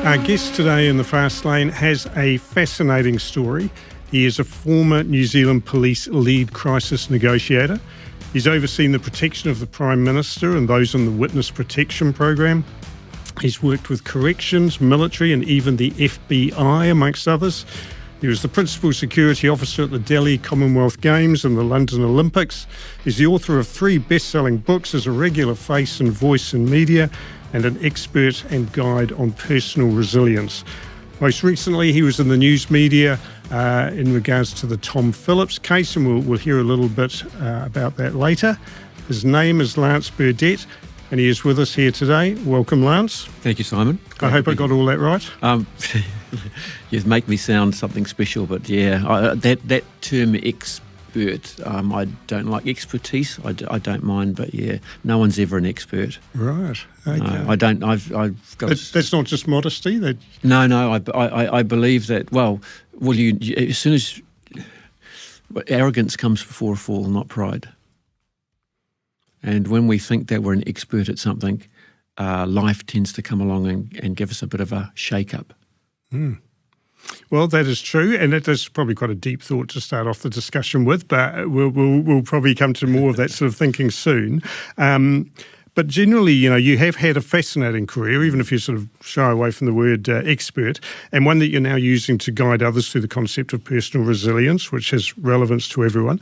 Our guest today in the Fast Lane has a fascinating story. He is a former New Zealand Police lead crisis negotiator. He's overseen the protection of the Prime Minister and those on the Witness Protection Program. He's worked with corrections, military and even the FBI, amongst others. He was the principal security officer at the Delhi Commonwealth Games and the London Olympics. He's the author of 3 best-selling books, as a regular face and voice in media, and an expert and guide on personal resilience. Most recently, he was in the news media in regards to the Tom Phillips case, and we'll hear a little bit about that later. His name is Lance Burdett, and he is with us here today. Welcome, Lance. Thank you, Simon. I hope I got all that right. You make me sound something special, but yeah, that term expert, I don't like expertise. I don't mind, but yeah, no one's ever an expert. Right. Okay. No, I don't. I've got. That's not just modesty. No. I believe that. Well, you as soon as arrogance comes before a fall, not pride. And when we think that we're an expert at something, life tends to come along and give us a bit of a shake-up. Mm. Well, that is true, and that is probably quite a deep thought to start off the discussion with, but we'll probably come to more of that sort of thinking soon. But generally, you have had a fascinating career, even if you sort of shy away from the word expert, and one that you're now using to guide others through the concept of personal resilience, which has relevance to everyone.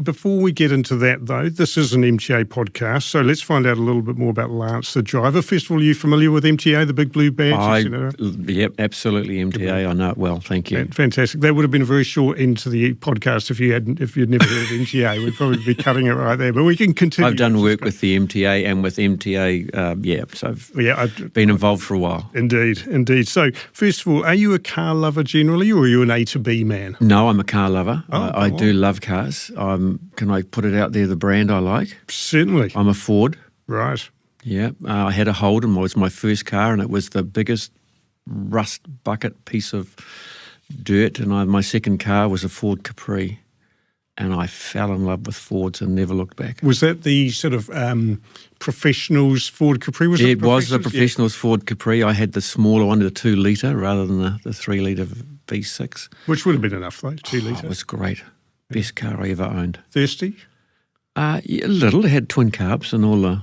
Before we get into that, though, this is an MTA podcast, so let's find out a little bit more about Lance, the driver. First of all, are you familiar with MTA, the big blue badge? Yep, absolutely, MTA. I know it well. Thank you. Fantastic. That would have been a very short end to the podcast if you'd never heard of MTA. We'd probably be cutting it right there, but we can continue. I've done work with the MTA. And with MTA, so I've been involved for a while. Indeed. So, first of all, are you a car lover generally, or are you an A to B man? No, I'm a car lover. I do love cars. Can I put it out there, the brand I like? Certainly. I'm a Ford. Right. Yeah, I had a Holden. It was my first car, and it was the biggest rust bucket piece of dirt. And my second car was a Ford Capri. And I fell in love with Fords and never looked back. Was that the sort of professionals Ford Capri? It was the professionals Ford Capri. I had the smaller one, the 2 litre, rather than the 3 litre V6. Which would have been enough, though, 2 litre. It was great. Best car I ever owned. Thirsty? Yeah, a little. It had twin carbs and all the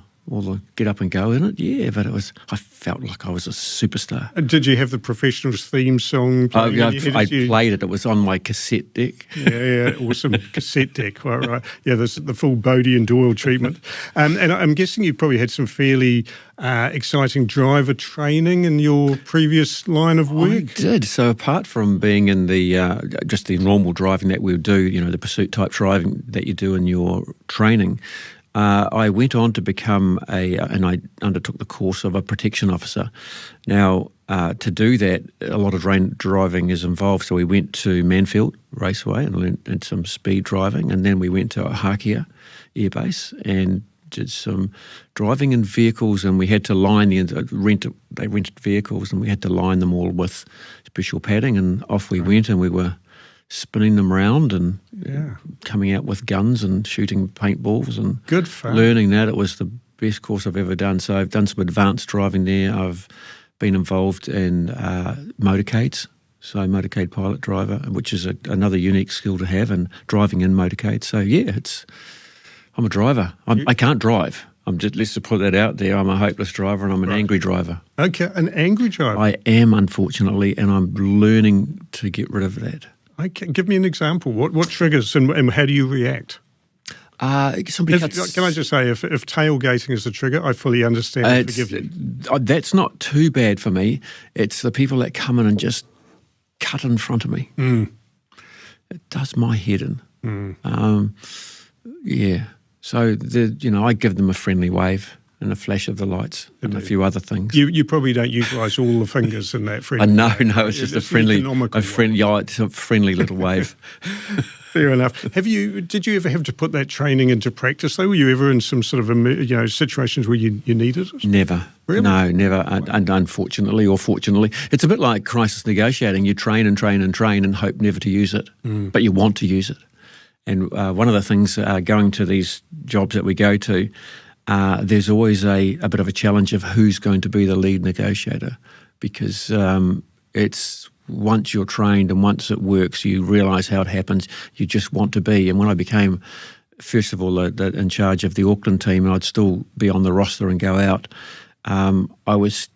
get up and go in it. Yeah, but I felt like I was a superstar. And did you have the professionals theme song playing? I played it. It was on my cassette deck. Yeah, awesome cassette deck. Right. Yeah, the full Bodie and Doyle treatment. And I'm guessing you probably had some fairly exciting driver training in your previous line of work. I did. So apart from being in the just the normal driving that we would do, the pursuit type driving that you do in your training, I went on to become and I undertook the course of a protection officer. Now, to do that, a lot of driving is involved. So we went to Manfield Raceway and learned some speed driving, and then we went to Hakia Air Base and did some driving in vehicles, and we had to line they rented vehicles, and we had to line them all with special padding, and off we went, and we were spinning them around and coming out with guns and shooting paintballs and good fun. Learning that. It was the best course I've ever done. So I've done some advanced driving there. I've been involved in motorcades, so motorcade pilot driver, which is another unique skill to have, and driving in motorcades. So yeah, I'm a driver. I can't drive. Let's put that out there. I'm a hopeless driver and I'm an angry driver. Okay, an angry driver. I am, unfortunately, and I'm learning to get rid of that. Okay, give me an example. What triggers and how do you react? Can I just say, if tailgating is the trigger, I fully understand and forgive you. That's not too bad for me. It's the people that come in and just cut in front of me. Mm. It does my head in. Mm. Yeah. So, I give them a friendly wave and a flash of the lights and a few other things. You probably don't utilise all the fingers in that friendly wave. No, it's just a friendly little wave. Fair enough. Did you ever have to put that training into practice, though? Were you ever in some sort of situations where you needed it? Never. Really? No, never. And unfortunately or fortunately, it's a bit like crisis negotiating. You train and train and train and hope never to use it, but you want to use it. And one of the things going to these jobs that we go to, there's always a bit of a challenge of who's going to be the lead negotiator, because it's once you're trained and once it works, you realise how it happens, you just want to be. And when I became, first of all, in charge of the Auckland team, and I'd still be on the roster and go out, I was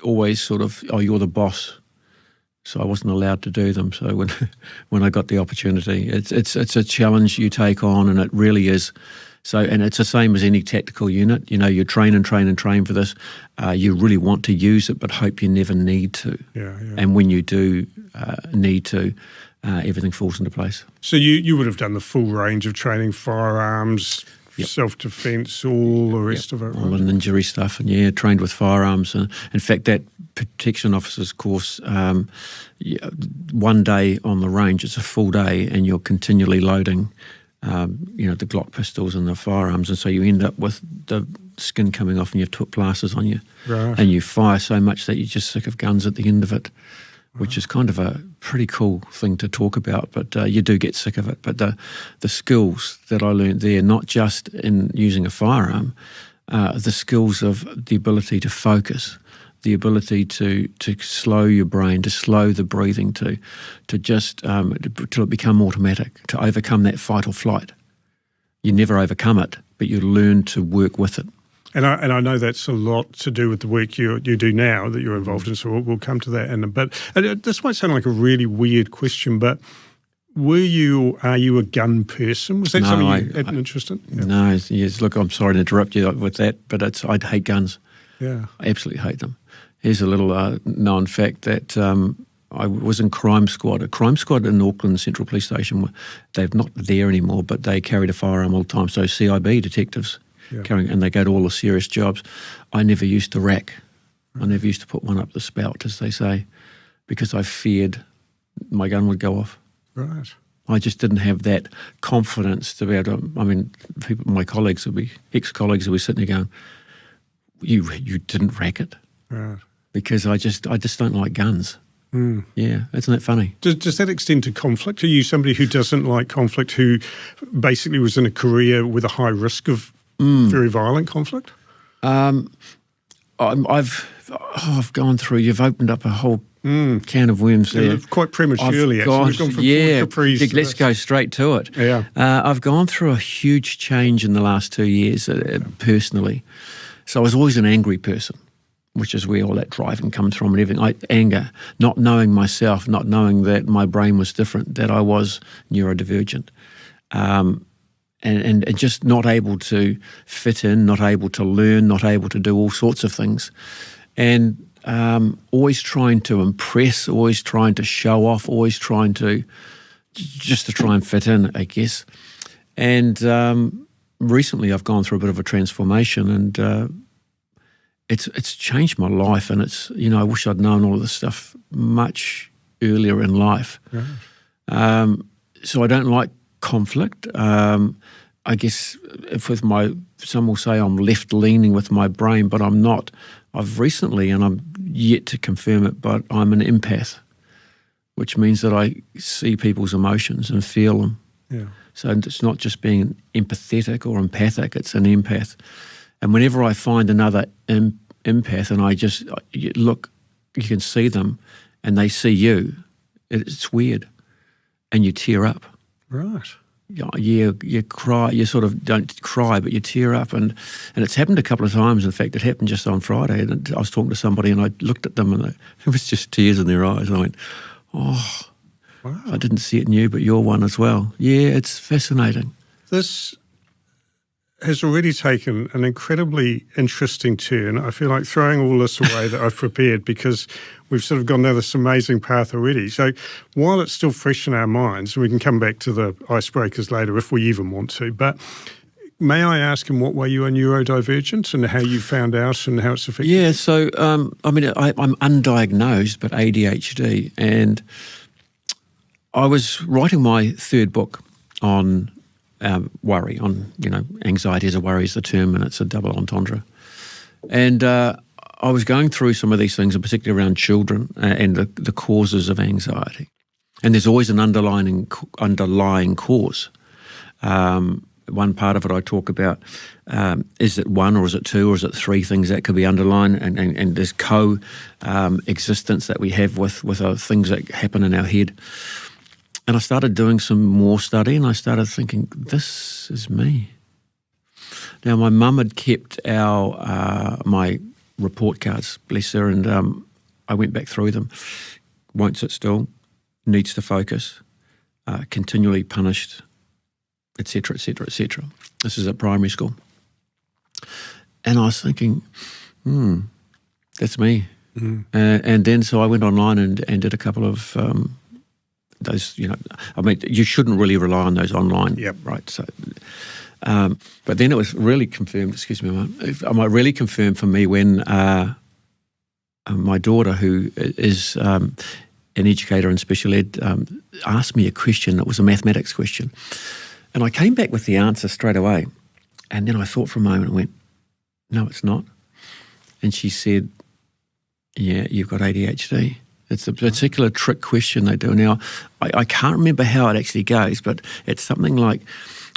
always sort of, oh, you're the boss. So I wasn't allowed to do them. So when I got the opportunity, it's a challenge you take on, and it really is. So, and it's the same as any tactical unit. You know, you train and train and train for this. You really want to use it, but hope you never need to. Yeah. And when you do need to, everything falls into place. So you would have done the full range of training, firearms, self-defence, all the rest of it. All the injury stuff, and trained with firearms. And in fact, that protection officers course, 1 day on the range, it's a full day, and you're continually loading the Glock pistols and the firearms, and so you end up with the skin coming off and you have to put plasters on you. Right. And you fire so much that you're just sick of guns at the end of it, which is kind of a pretty cool thing to talk about, but you do get sick of it. But the skills that I learned there, not just in using a firearm, the skills of the ability to focus, the ability to slow your brain, to slow the breathing, to just till it become automatic, to overcome that fight or flight. You never overcome it, but you learn to work with it. And I know that's a lot to do with the work you do now that you're involved in, so we'll come to that in a bit. This might sound like a really weird question, but are you a gun person? Was that something you had an interest in? Yeah. No, yes. Look, I'm sorry to interrupt you with that, but I hate guns. Yeah. I absolutely hate them. Here's a little known fact that I was in Crime Squad. A Crime Squad in Auckland Central Police Station, they're not there anymore, but they carried a firearm all the time. So CIB detectives carrying, and they go to all the serious jobs. I never used to rack. I never used to put one up the spout, as they say, because I feared my gun would go off. Right. I just didn't have that confidence to be able to. I mean, my colleagues would be ex-colleagues would be sitting there going, "You didn't rack it." Right. Because I just don't like guns. Mm. Yeah, isn't that funny? Does that extend to conflict? Are you somebody who doesn't like conflict, who basically was in a career with a high risk of very violent conflict? I've gone through. You've opened up a whole can of worms there. Quite prematurely, actually. We've gone from capris. Let's go straight to it. Yeah. I've gone through a huge change in the last 2 years personally. So I was always an angry person, which is where all that driving comes from and everything. Anger, not knowing myself, not knowing that my brain was different, that I was neurodivergent, and just not able to fit in, not able to learn, not able to do all sorts of things. And always trying to impress, always trying to show off, always trying to just to try and fit in, I guess. And recently I've gone through a bit of a transformation, and it's changed my life, and it's, I wish I'd known all of this stuff much earlier in life. Right. So I don't like conflict. I guess some will say I'm left-leaning with my brain, but I'm not. I've recently, and I'm yet to confirm it, but I'm an empath, which means that I see people's emotions and feel them. Yeah. So it's not just being empathetic or empathic, it's an empath. And whenever I find another empath and you look, you can see them and they see you, it's weird. And you tear up. Right. You cry, you sort of don't cry, but you tear up. And it's happened a couple of times. In fact, it happened just on Friday. And I was talking to somebody and I looked at them and it was just tears in their eyes. And I went, oh, wow. I didn't see it in you, but you're one as well. Yeah, it's fascinating. This has already taken an incredibly interesting turn. I feel like throwing all this away that I've prepared, because we've sort of gone down this amazing path already. So while it's still fresh in our minds, and we can come back to the icebreakers later if we even want to, but may I ask in what way you are neurodivergent and how you found out and how it's affected? Yeah, so I'm undiagnosed, but ADHD, and I was writing my third book on worry, on, anxiety as a worry is the term, and it's a double entendre. And I was going through some of these things, and particularly around children and the causes of anxiety. And there's always an underlying cause. one part of it I talk about, is it one or is it two or is it three things that could be underlined, and there's co-existence that we have with things that happen in our head. And I started doing some more study, and I started thinking, this is me. Now, my mum had kept my report cards, bless her, and I went back through them. Won't sit still, needs to focus, continually punished, etc., etc., etc. This is at primary school. And I was thinking, that's me. And then so I went online and did a couple of those, I mean, you shouldn't really rely on those online, right? So, but then it was really confirmed, excuse me, really confirmed for me when my daughter, who is an educator in special ed, asked me a question. It was a mathematics question. And I came back with the answer straight away. And then I thought for a moment and went, no, it's not. And she said, yeah, you've got ADHD. It's a particular trick question they do. Now, I can't remember how it actually goes, but it's something like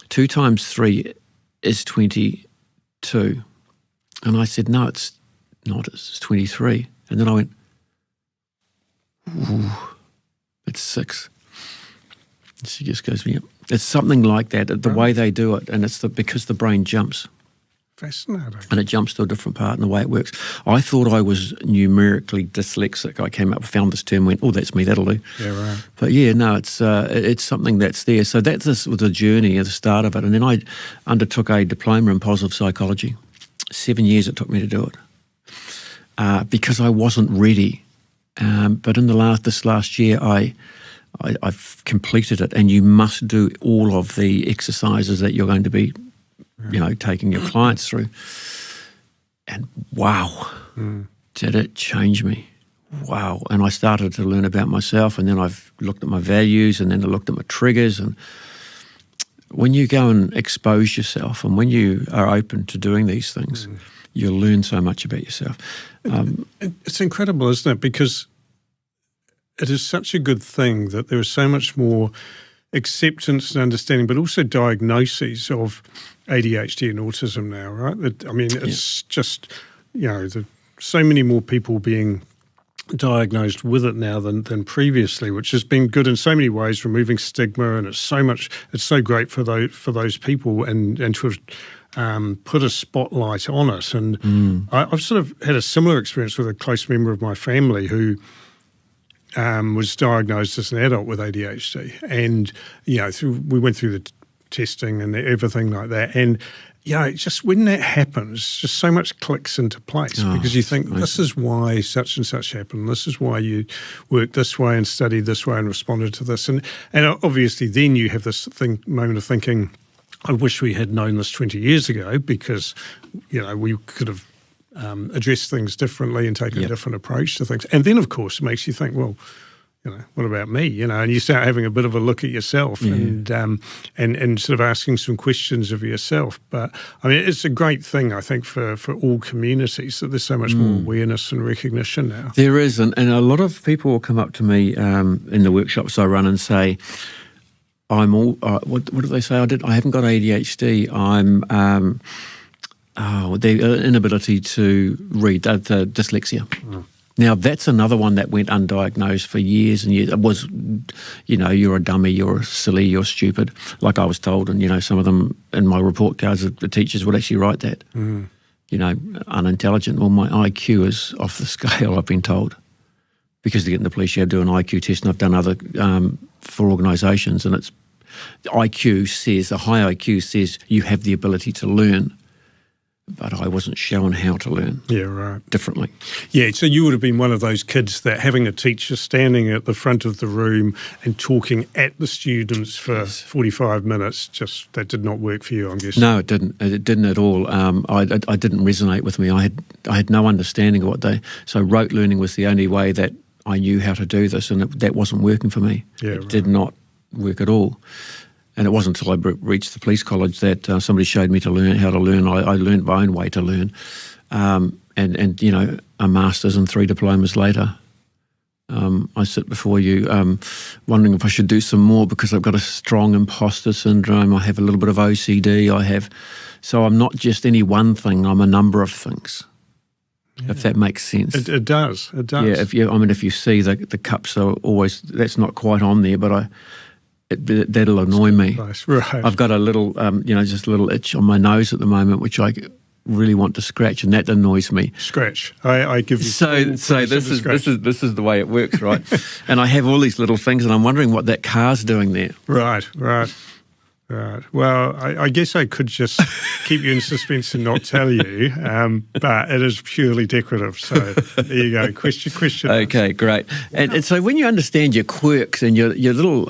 2 times 3 is 22. And I said, no, it's not. It's 23. And then I went, ooh, it's 6. And she just goes, yeah. It's something like that, the way they do it, and it's because the brain jumps. Fascinating. And it jumps to a different part in the way it works. I thought I was numerically dyslexic. I came up, found this term, went, oh, that's me, that'll do. Yeah, right. But yeah, no, it's something that's there. So that was the journey at the start of it. And then I undertook a diploma in positive psychology. 7 years it took me to do it because I wasn't ready. But in this last year, I've completed it, and you must do all of the exercises that you're going to be taking your clients through. And wow, did it change me. Wow. And I started to learn about myself, and then I've looked at my values, and then I looked at my triggers. And when you go and expose yourself, and when you are open to doing these things, you'll learn so much about yourself. It's incredible, isn't it? Because it is such a good thing that there is so much more acceptance and understanding, but also diagnoses of ADHD and autism now, right? It's just, there's so many more people being diagnosed with it now than previously, which has been good in so many ways, removing stigma, and it's so great for those people and to have put a spotlight on it. And I've sort of had a similar experience with a close member of my family who was diagnosed as an adult with ADHD, and we went through the testing and everything like that, and just when that happens, just so much clicks into place because you think this is why such and such happened, this is why you worked this way and studied this way and responded to this, and obviously then you have this moment of thinking, I wish we had known this 20 years ago because we could have address things differently and take a different approach to things. And then, of course, it makes you think, well, what about me? And you start having a bit of a look at yourself and sort of asking some questions of yourself. But, I mean, it's a great thing, I think, for all communities that there's so much more awareness and recognition now. There is, and a lot of people will come up to me in the workshops I run and say, I'm all, what do they say? I haven't got ADHD. I'm... the inability to read, the dyslexia. Now, that's another one that went undiagnosed for years and years. It was, you're a dummy, you're silly, you're stupid, like I was told. And, some of them in my report cards, the teachers would actually write that, unintelligent. Well, my IQ is off the scale, I've been told. Because to get in the police, you have to do an IQ test, and I've done other for organisations, and it's the high IQ says you have the ability to learn. But I wasn't shown how to learn differently. Yeah, so you would have been one of those kids that having a teacher standing at the front of the room and talking at the students for 45 minutes, that did not work for you, I'm guessing. No, it didn't. It didn't at all. I didn't resonate with me. I had no understanding of so rote learning was the only way that I knew how to do this, and that wasn't working for me. It did not work at all. And it wasn't until I reached the police college that somebody showed me how to learn. I learned my own way to learn. And a master's and 3 diplomas later, I sit before you wondering if I should do some more because I've got a strong imposter syndrome. I have a little bit of OCD. So I'm not just any one thing. I'm a number of things. Yeah. If that makes sense. It does. It does. Yeah. If you see the cups are always, that's not quite on there, but that'll annoy me. Nice. Right. I've got a little, just a little itch on my nose at the moment, which I really want to scratch, and that annoys me. Scratch. I give you. So this is the way it works, right? And I have all these little things, and I'm wondering what that car's doing there. Right. Well, I guess I could just keep you in suspense and not tell you, but it is purely decorative. So there you go. Question. Okay, great. And so when you understand your quirks and your little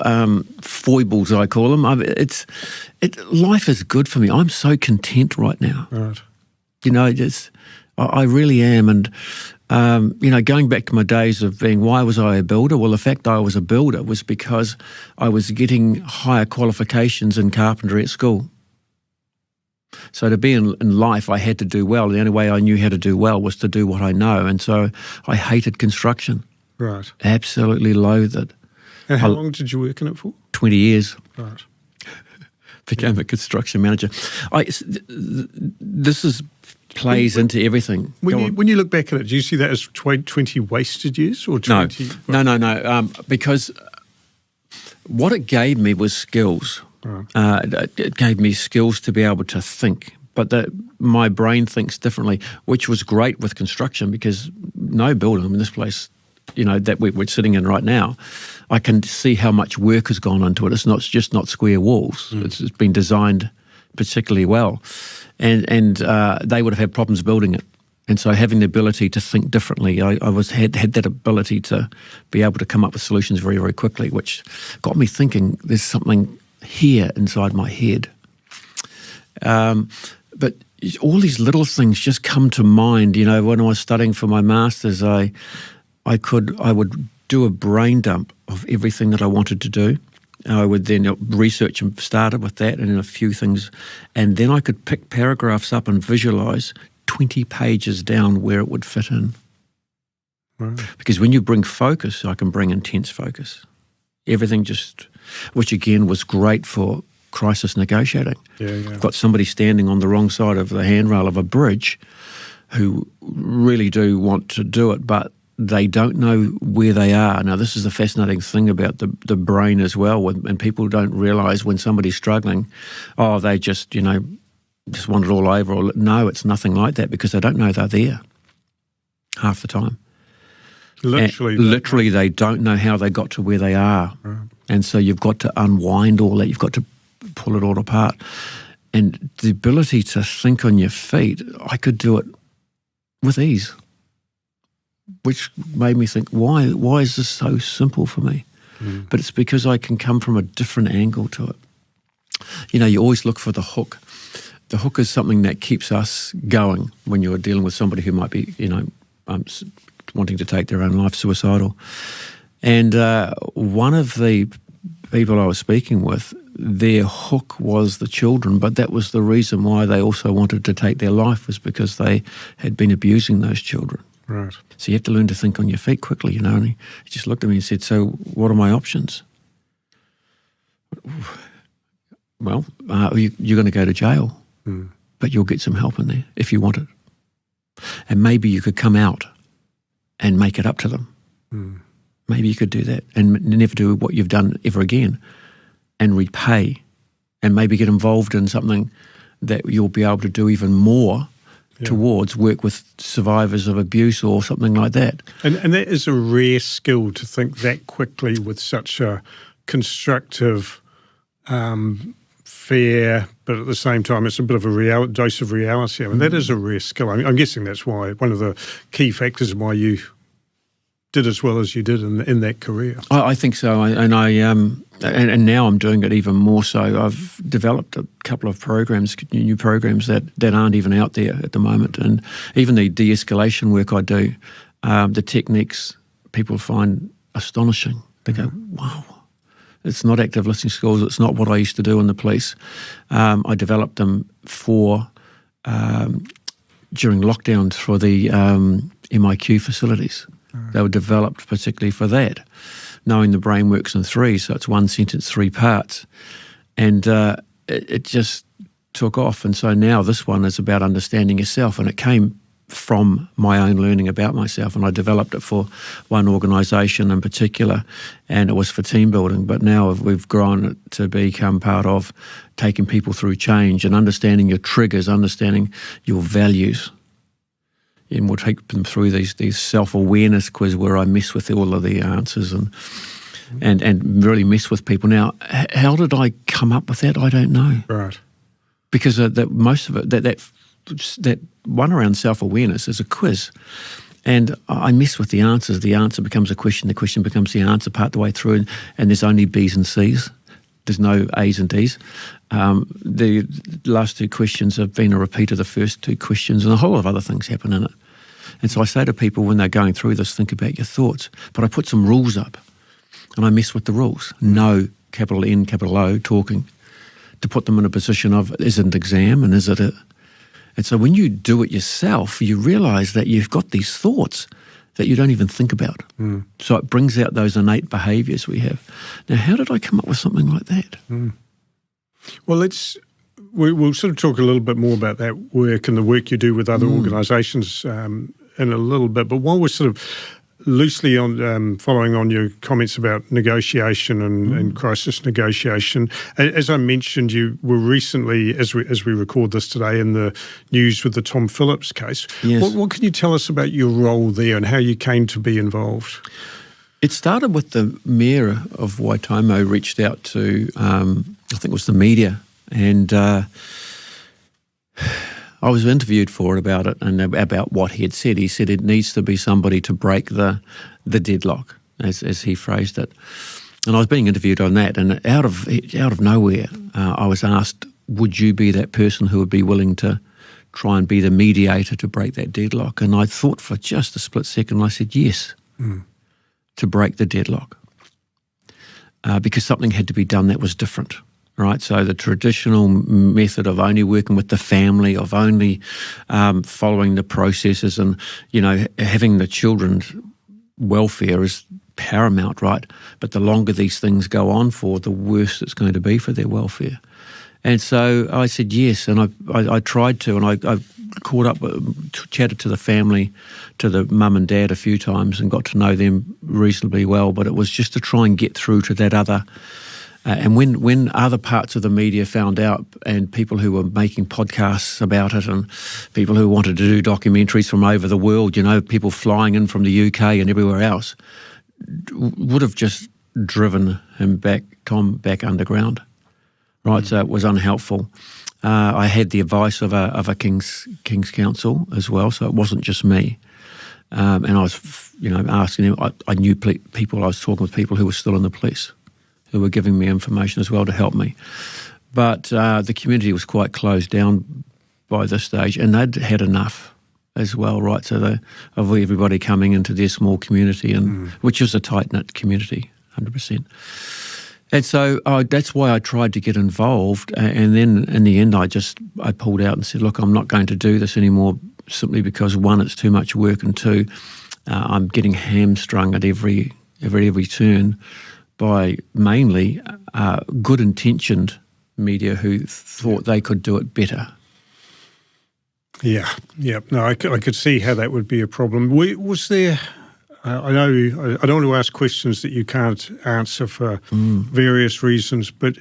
foibles, I call them, life is good for me. I'm so content right now. Right. I really am. And, going back to my days of being, why was I a builder? Well, the fact I was a builder was because I was getting higher qualifications in carpentry at school. So to be in life, I had to do well. The only way I knew how to do well was to do what I know. And so I hated construction. Right. Absolutely loathed it. And how long did you work in it for? 20 years. Right. Became a construction manager. This plays into everything. When you look back at it, do you see that as 20 wasted years or 20? No. Because what it gave me was skills. Right. It gave me skills to be able to think. But my brain thinks differently, which was great with construction because no building, this place, that we're sitting in right now, I can see how much work has gone into it. It's not square walls. It's been designed particularly well. And they would have had problems building it. And so having the ability to think differently, I had that ability to be able to come up with solutions very, very quickly, which got me thinking there's something here inside my head. But all these little things just come to mind. When I was studying for my master's, I would do a brain dump of everything that I wanted to do. I would then research and started with that and a few things. And then I could pick paragraphs up and visualise 20 pages down where it would fit in. Right. Because when you bring focus, I can bring intense focus. Everything which again was great for crisis negotiating. Yeah. I've got somebody standing on the wrong side of the handrail of a bridge who really do want to do it, but they don't know where they are. Now, this is the fascinating thing about the brain as well, and people don't realise when somebody's struggling, they just wandered all over. Or no, it's nothing like that because they don't know they're there half the time. Literally, they don't know how they got to where they are. Right. And so you've got to unwind all that. You've got to pull it all apart. And the ability to think on your feet, I could do it with ease, which made me think, why is this so simple for me? But it's because I can come from a different angle to it. You always look for the hook. The hook is something that keeps us going when you're dealing with somebody who might be, wanting to take their own life, suicidal. And one of the people I was speaking with, their hook was the children, but that was the reason why they also wanted to take their life, was because they had been abusing those children. Right. So you have to learn to think on your feet quickly, and he just looked at me and said, so what are my options? Well, you're going to go to jail, but you'll get some help in there if you want it. And maybe you could come out and make it up to them. Maybe you could do that and never do what you've done ever again and repay and maybe get involved in something that you'll be able to do even more towards, work with survivors of abuse or something like that. And that is a rare skill, to think that quickly with such a constructive, fair, but at the same time it's a bit of a dose of reality. I mean, that is a rare skill. I'm guessing that's why one of the key factors why you did as well as you did in that career. I think so, and now I'm doing it even more so. I've developed a couple of programs, new programs that aren't even out there at the moment, and even the de-escalation work I do, the techniques people find astonishing. They go, wow, it's not active listening skills, it's not what I used to do in the police. I developed them for during lockdowns for the MIQ facilities. They were developed particularly for that, knowing the brain works in three, so it's one sentence, three parts. And it just took off. And so now this one is about understanding yourself, and it came from my own learning about myself, and I developed it for one organisation in particular, and it was for team building. But now we've grown it to become part of taking people through change and understanding your triggers, understanding your values. And we'll take them through these self-awareness quiz where I mess with all of the answers and really mess with people. Now, how did I come up with that? I don't know. Right. Because that most of it, that one around self-awareness is a quiz. And I mess with the answers. The answer becomes a question. The question becomes the answer part the way through. And there's only B's and C's. There's no A's and D's. The last two questions have been a repeat of the first two questions, and a whole lot of other things happen in it. And so I say to people when they're going through this, think about your thoughts. But I put some rules up, and I mess with the rules. No, capital N, capital O, talking, to put them in a position of, is it an exam and is it a... And so when you do it yourself, you realise that you've got these thoughts that you don't even think about. So it brings out those innate behaviours we have. Now, how did I come up with something like that? Well, we'll sort of talk a little bit more about that work and the work you do with other organisations in a little bit. But while we're sort of loosely on following on your comments about negotiation and crisis negotiation, as I mentioned, you were recently, as we record this today, in the news with the Tom Phillips case. Yes. What can you tell us about your role there and how you came to be involved? It started with the mayor of Waitomo reached out to, I think it was the media, and I was interviewed for it about it and about what he had said. He said it needs to be somebody to break the deadlock, as he phrased it. And I was being interviewed on that, and out of nowhere, I was asked, would you be that person who would be willing to try and be the mediator to break that deadlock? And I thought for just a split second, and I said yes, to break the deadlock, because something had to be done that was different. Right, so the traditional method of only working with the family, of only following the processes, and having the children's welfare is paramount, right? But the longer these things go on for, the worse it's going to be for their welfare. And so I said yes, and I tried to, and I caught up, chatted to the family, to the mum and dad a few times, and got to know them reasonably well. But it was just to try and get through to that other. And when other parts of the media found out, and people who were making podcasts about it, and people who wanted to do documentaries from over the world, people flying in from the UK and everywhere else, would have just driven Tom back underground, right? So it was unhelpful. I had the advice of a King's Counsel as well, so it wasn't just me. And I was, asking them. I knew people. I was talking with people who were still in the police, who were giving me information as well to help me. But the community was quite closed down by this stage, and they'd had enough as well, right? So of everybody coming into their small community, and which is a tight-knit community, 100%. And so that's why I tried to get involved, and then in the end I pulled out and said, look, I'm not going to do this anymore, simply because, one, it's too much work, and two, I'm getting hamstrung at every turn by mainly good-intentioned media who thought they could do it better. Yeah. No, I could see how that would be a problem. Was there... I know I don't want to ask questions that you can't answer for various reasons, but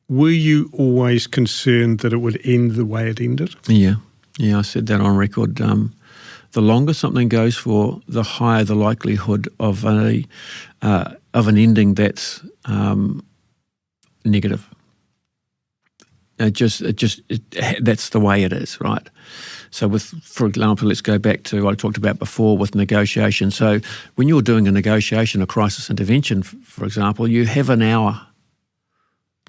were you always concerned that it would end the way it ended? Yeah, I said that on record. The longer something goes for, the higher the likelihood of an ending that's negative. That's the way it is, right? So for example, let's go back to what I talked about before with negotiation. So when you're doing a negotiation, a crisis intervention, for example, you have an hour.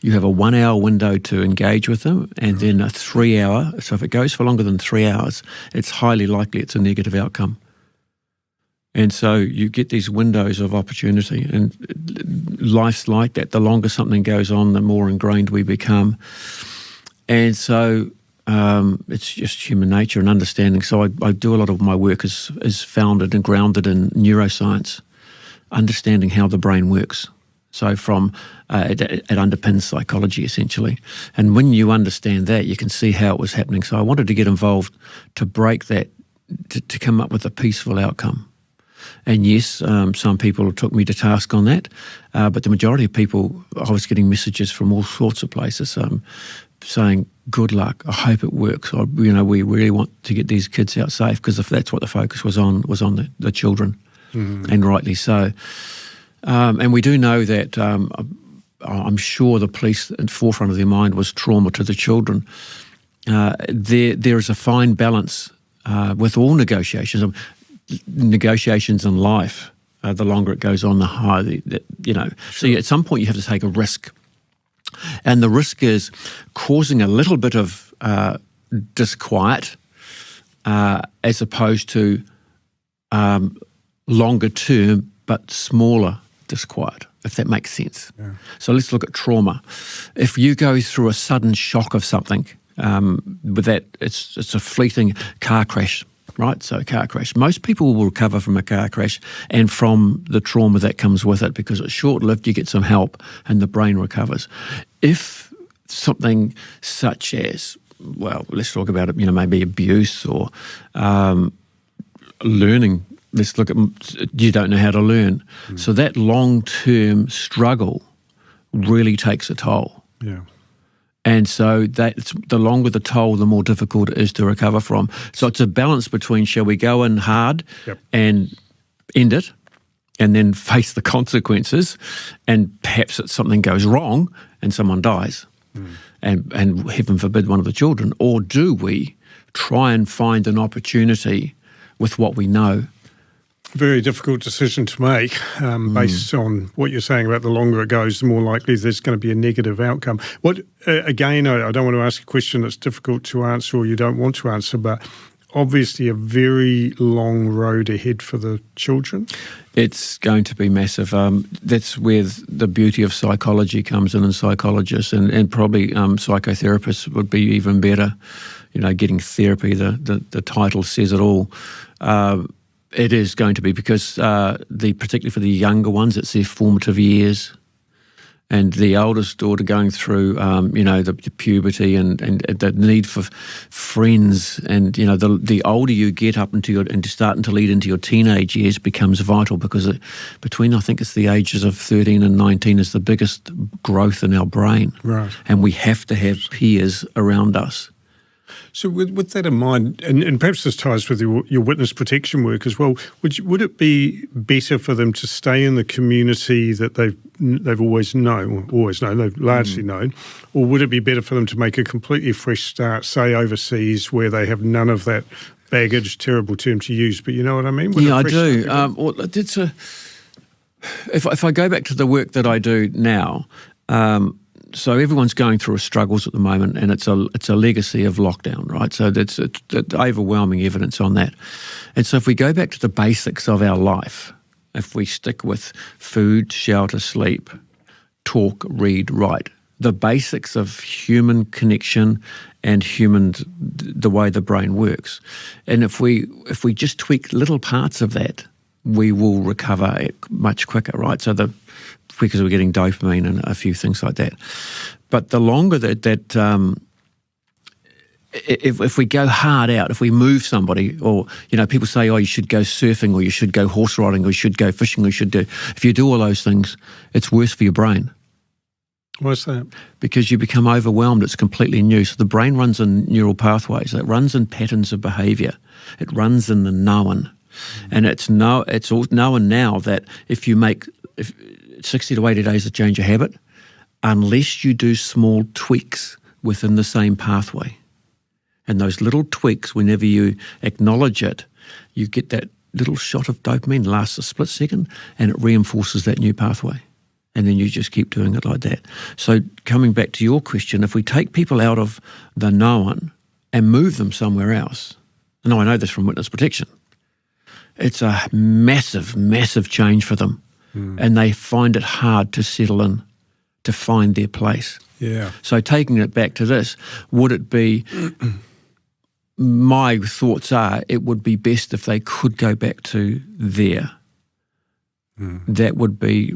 You have a 1 hour window to engage with them, and then a 3 hour. So if it goes for longer than 3 hours, it's highly likely it's a negative outcome. And so you get these windows of opportunity, and life's like that. The longer something goes on, the more ingrained we become. And so it's just human nature and understanding. So I do a lot of my work is founded and grounded in neuroscience, understanding how the brain works. So it underpins psychology essentially. And when you understand that, you can see how it was happening. So I wanted to get involved to break that, to come up with a peaceful outcome. And yes, some people took me to task on that, but the majority of people, I was getting messages from all sorts of places saying, good luck, I hope it works. We really want to get these kids out safe, because if that's what the focus was on the children, and rightly so. And we do know that I'm sure the police at the forefront of their mind was trauma to the children. There is a fine balance with all negotiations. Negotiations in life, the longer it goes on, the higher, Sure. So at some point you have to take a risk. And the risk is causing a little bit of disquiet as opposed to longer term but smaller disquiet, if that makes sense. Yeah. So let's look at trauma. If you go through a sudden shock of something, with that, it's a fleeting car crash, right? So a car crash. Most people will recover from a car crash and from the trauma that comes with it, because it's short-lived, you get some help and the brain recovers. If something such as, well, let's talk about it, maybe abuse or learning. Let's look at, you don't know how to learn. So that long-term struggle really takes a toll. Yeah. And so that's, the longer the toll, the more difficult it is to recover from. So it's a balance between, shall we go in hard and end it and then face the consequences, and perhaps something goes wrong and someone dies, and heaven forbid one of the children, or do we try and find an opportunity with what we know? Very difficult decision to make based on what you're saying about the longer it goes, the more likely there's going to be a negative outcome. What again, I don't want to ask a question that's difficult to answer or you don't want to answer, but obviously a very long road ahead for the children. It's going to be massive. That's where the beauty of psychology comes in, and psychologists and probably psychotherapists would be even better. Getting therapy, the title says it all. It is going to be, because particularly for the younger ones, it's their formative years, and the eldest daughter going through, the puberty and the need for friends, and the older you get up into and starting to lead into your teenage years becomes vital, because between, I think it's the ages of 13 and 19 is the biggest growth in our brain, right? And we have to have peers around us. So with that in mind, and perhaps this ties with your witness protection work as well, would it be better for them to stay in the community that they've always known, they've largely known, or would it be better for them to make a completely fresh start, say overseas, where they have none of that baggage, terrible term to use, but you know what I mean? I do. If I go back to the work that I do now, so everyone's going through struggles at the moment, and it's a legacy of lockdown, right? So that's overwhelming evidence on that. And so if we go back to the basics of our life, if we stick with food, shelter, sleep, talk, read, write, the basics of human connection and the way the brain works, and if we just tweak little parts of that, we will recover it much quicker, right? So because we're getting dopamine and a few things like that. But the longer if we go hard out, if we move somebody, or, people say, you should go surfing, or you should go horse riding, or you should go fishing, or if you do all those things, it's worse for your brain. What's that? Because you become overwhelmed. It's completely new. So the brain runs in neural pathways. It runs in patterns of behaviour. It runs in the known. And it's all known now that if you make 60 to 80 days to change a habit, unless you do small tweaks within the same pathway. And those little tweaks, whenever you acknowledge it, you get that little shot of dopamine, lasts a split second, and it reinforces that new pathway. And then you just keep doing it like that. So coming back to your question, if we take people out of the known and move them somewhere else, and I know this from witness protection, it's a massive, massive change for them. And they find it hard to settle in to find their place. Yeah. So taking it back to this, would it be, my thoughts are, it would be best if they could go back to there. That would be,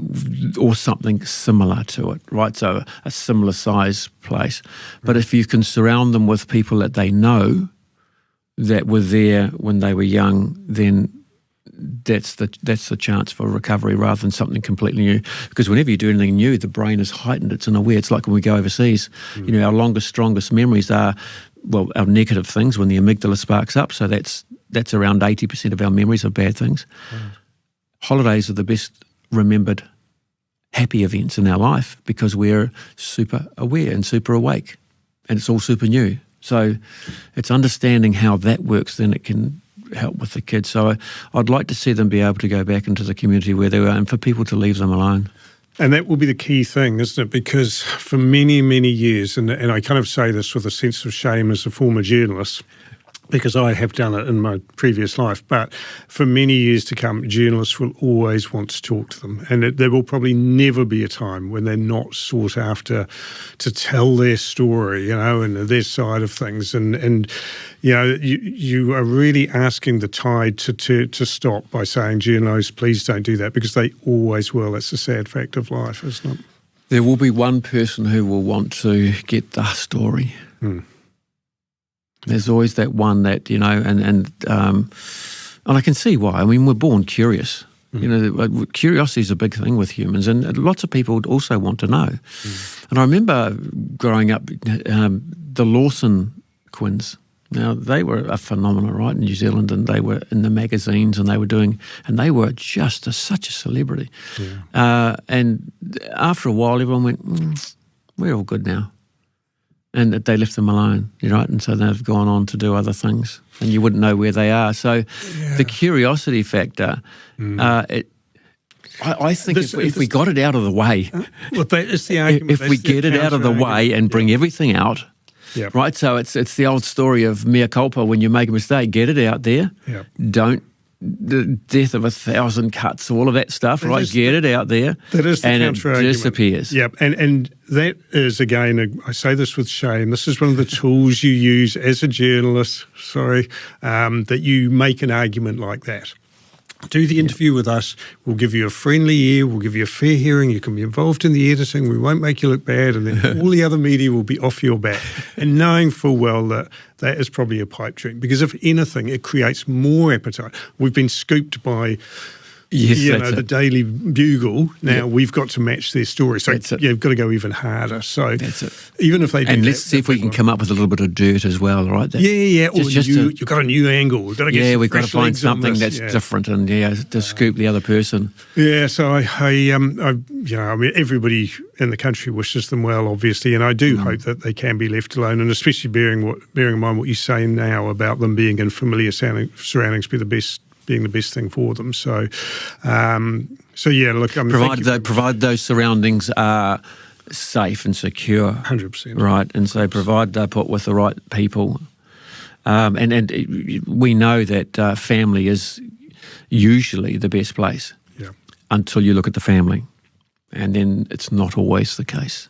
or something similar to it, right? So a similar size place. But if you can surround them with people that they know that were there when they were young, then that's the chance for recovery rather than something completely new. Because whenever you do anything new, the brain is heightened. It's aware. It's like when we go overseas. You know, our longest, strongest memories are, well, our negative things when the amygdala sparks up. So that's around 80% of our memories of bad things. Holidays are the best remembered happy events in our life because we're super aware and super awake, and it's all super new. So it's understanding how that works, then it can help with the kids. So I'd like to see them be able to go back into the community where they were, and for people to leave them alone. And that will be the key thing, isn't it? Because for many, many years, and I kind of say this with a sense of shame as a former journalist, because I have done it in my previous life, but for many years to come, journalists will always want to talk to them. And there will probably never be a time when they're not sought after to tell their story, you know, and their side of things. And you know, you are really asking the tide to stop by saying, journos, please don't do that, because they always will. It's a sad fact of life, isn't it? There will be one person who will want to get the story. There's always that one that, you know, and I can see why. I mean, we're born curious. You know, curiosity is a big thing with humans, and lots of people also want to know. And I remember growing up, the Lawson twins. Now, they were a phenomenon, right, in New Zealand, and they were in the magazines, and they were just such a celebrity. And after a while, everyone went, we're all good now. And they left them alone, right? And so they've gone on to do other things, and you wouldn't know where they are. So the curiosity factor, I think if we got it out of the way, well, it's the argument. If we get it out of the way and bring everything out, right? So it's the old story of mea culpa. When you make a mistake, get it out there. Don't. The death of 1,000 cuts, all of that stuff, right? Get it out there. That is the and it counter-argument. Disappears. Yep, and that is, again, I say this with shame, this is one of the tools you use as a journalist, that you make an argument like that. Do the interview with us. We'll give you a friendly ear. We'll give you a fair hearing. You can be involved in the editing. We won't make you look bad. And then all the other media will be off your back. And knowing full well that that is probably a pipe dream. Because if anything, it creates more appetite. We've been scooped by the Daily Bugle. Now we've got to match their story. So you've got to go even harder. So even if they do, and let's see if we can come up with a little bit of dirt as well, right? You've got a new angle. We've got to we've got to find something that's different, and to scoop the other person. Yeah. So I mean, everybody in the country wishes them well, obviously, and I do hope that they can be left alone, and especially bearing in mind what you say now about them being in familiar surroundings being the best thing for them. So, look, provide those surroundings are safe and secure. 100%. Right, and so provide they're put with the right people. And we know that family is usually the best place until you look at the family, and then it's not always the case.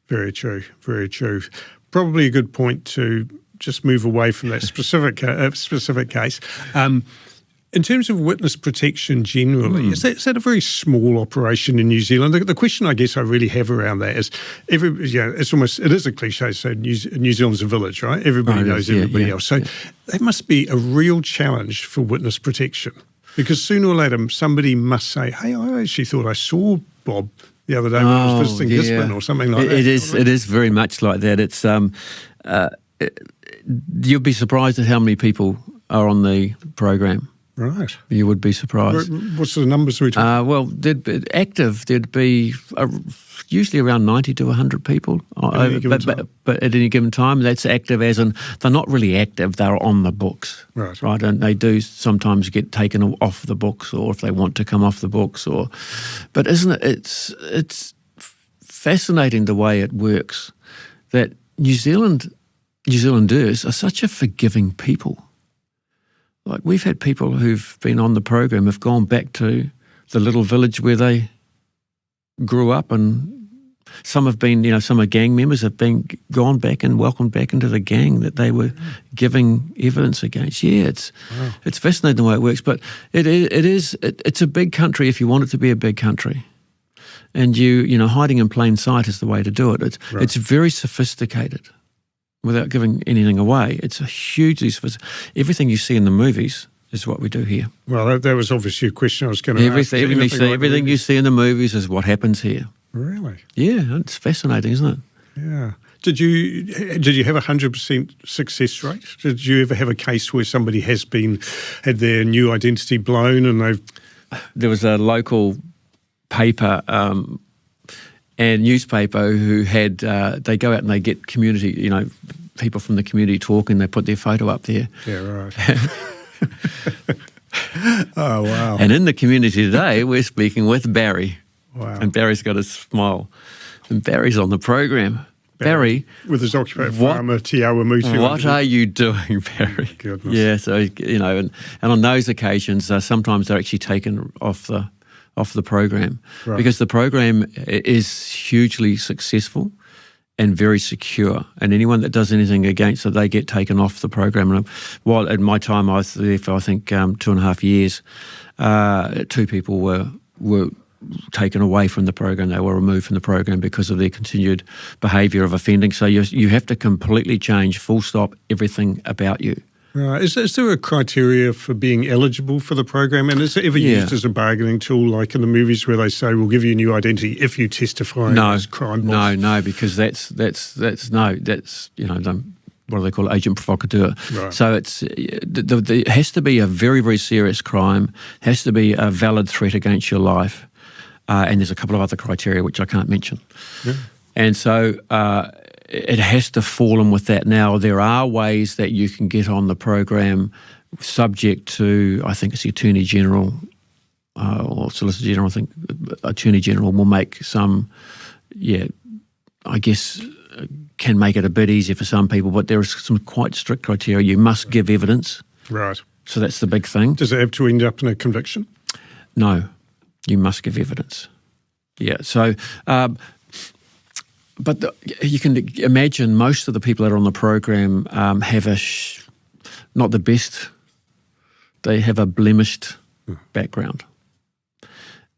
Very true, very true. Probably a good point to just move away from that specific case. In terms of witness protection generally, is that a very small operation in New Zealand? The question I guess I really have around that is, it is a cliche, so New Zealand's a village, right? Everybody knows everybody else. So that must be a real challenge for witness protection, because sooner or later somebody must say, hey, I actually thought I saw Bob the other day when I was visiting Gisborne or something like that. It is very much like that. It's you'd be surprised at how many people are on the program. Right. You would be surprised. What sort of numbers are we talking? There'd be usually around 90 to 100 people. But at any given time, that's active as in they're not really active, they're on the books. Right. And they do sometimes get taken off the books, or if they want to come off the books. But isn't it, it's fascinating the way it works, that New Zealanders are such a forgiving people. Like, we've had people who've been on the program have gone back to the little village where they grew up and Some have been, some of gang members have been gone back and welcomed back into the gang that they were giving evidence against. Yeah, it's fascinating the way it works. But it's a big country if you want it to be a big country. And hiding in plain sight is the way to do it. It's very sophisticated. Without giving anything away, it's a hugely sophisticated. Everything you see in the movies is what we do here. Well, that was obviously a question I was going to ask. Everything you see in the movies is what happens here. Really? Yeah, it's fascinating, isn't it? Yeah. Did you have 100% success rate? Did you ever have a case where somebody had their new identity blown and There was a local paper and newspaper who had they go out and they get community, people from the community talking. They put their photo up there. Yeah, right. Oh wow! And in the community today, we're speaking with Barry. Wow! And Barry's got a smile, and Barry's on the program. Barry with his occupied farmer Te Awa Mutu. What are you doing, Barry? Goodness. Yeah, so and on those occasions, sometimes they're actually taken off the program because the program is hugely successful and very secure. And anyone that does anything against it, they get taken off the program. And while at my time I was there for I think 2.5 years, 2 people were taken away from the program. They were removed from the program because of their continued behaviour of offending. So you have to completely change, full stop, everything about you. Right. Is there a criteria for being eligible for the program? And is it ever used as a bargaining tool, like in the movies where they say, we'll give you a new identity if you testify as crime boss? No, because that's what do they call it? Agent provocateur. Right. So it has to be a very, very serious crime, has to be a valid threat against your life, and there's a couple of other criteria which I can't mention. Yeah. And so it has to fall in with that. Now, there are ways that you can get on the program subject to, I think it's the Attorney General or Solicitor General. I think Attorney General will make some, I guess can make it a bit easier for some people, but there are some quite strict criteria. You must give evidence. Right. So that's the big thing. Does it have to end up in a conviction? No, you must give evidence. Yeah, so... But you can imagine most of the people that are on the program have not the best, they have a blemished background.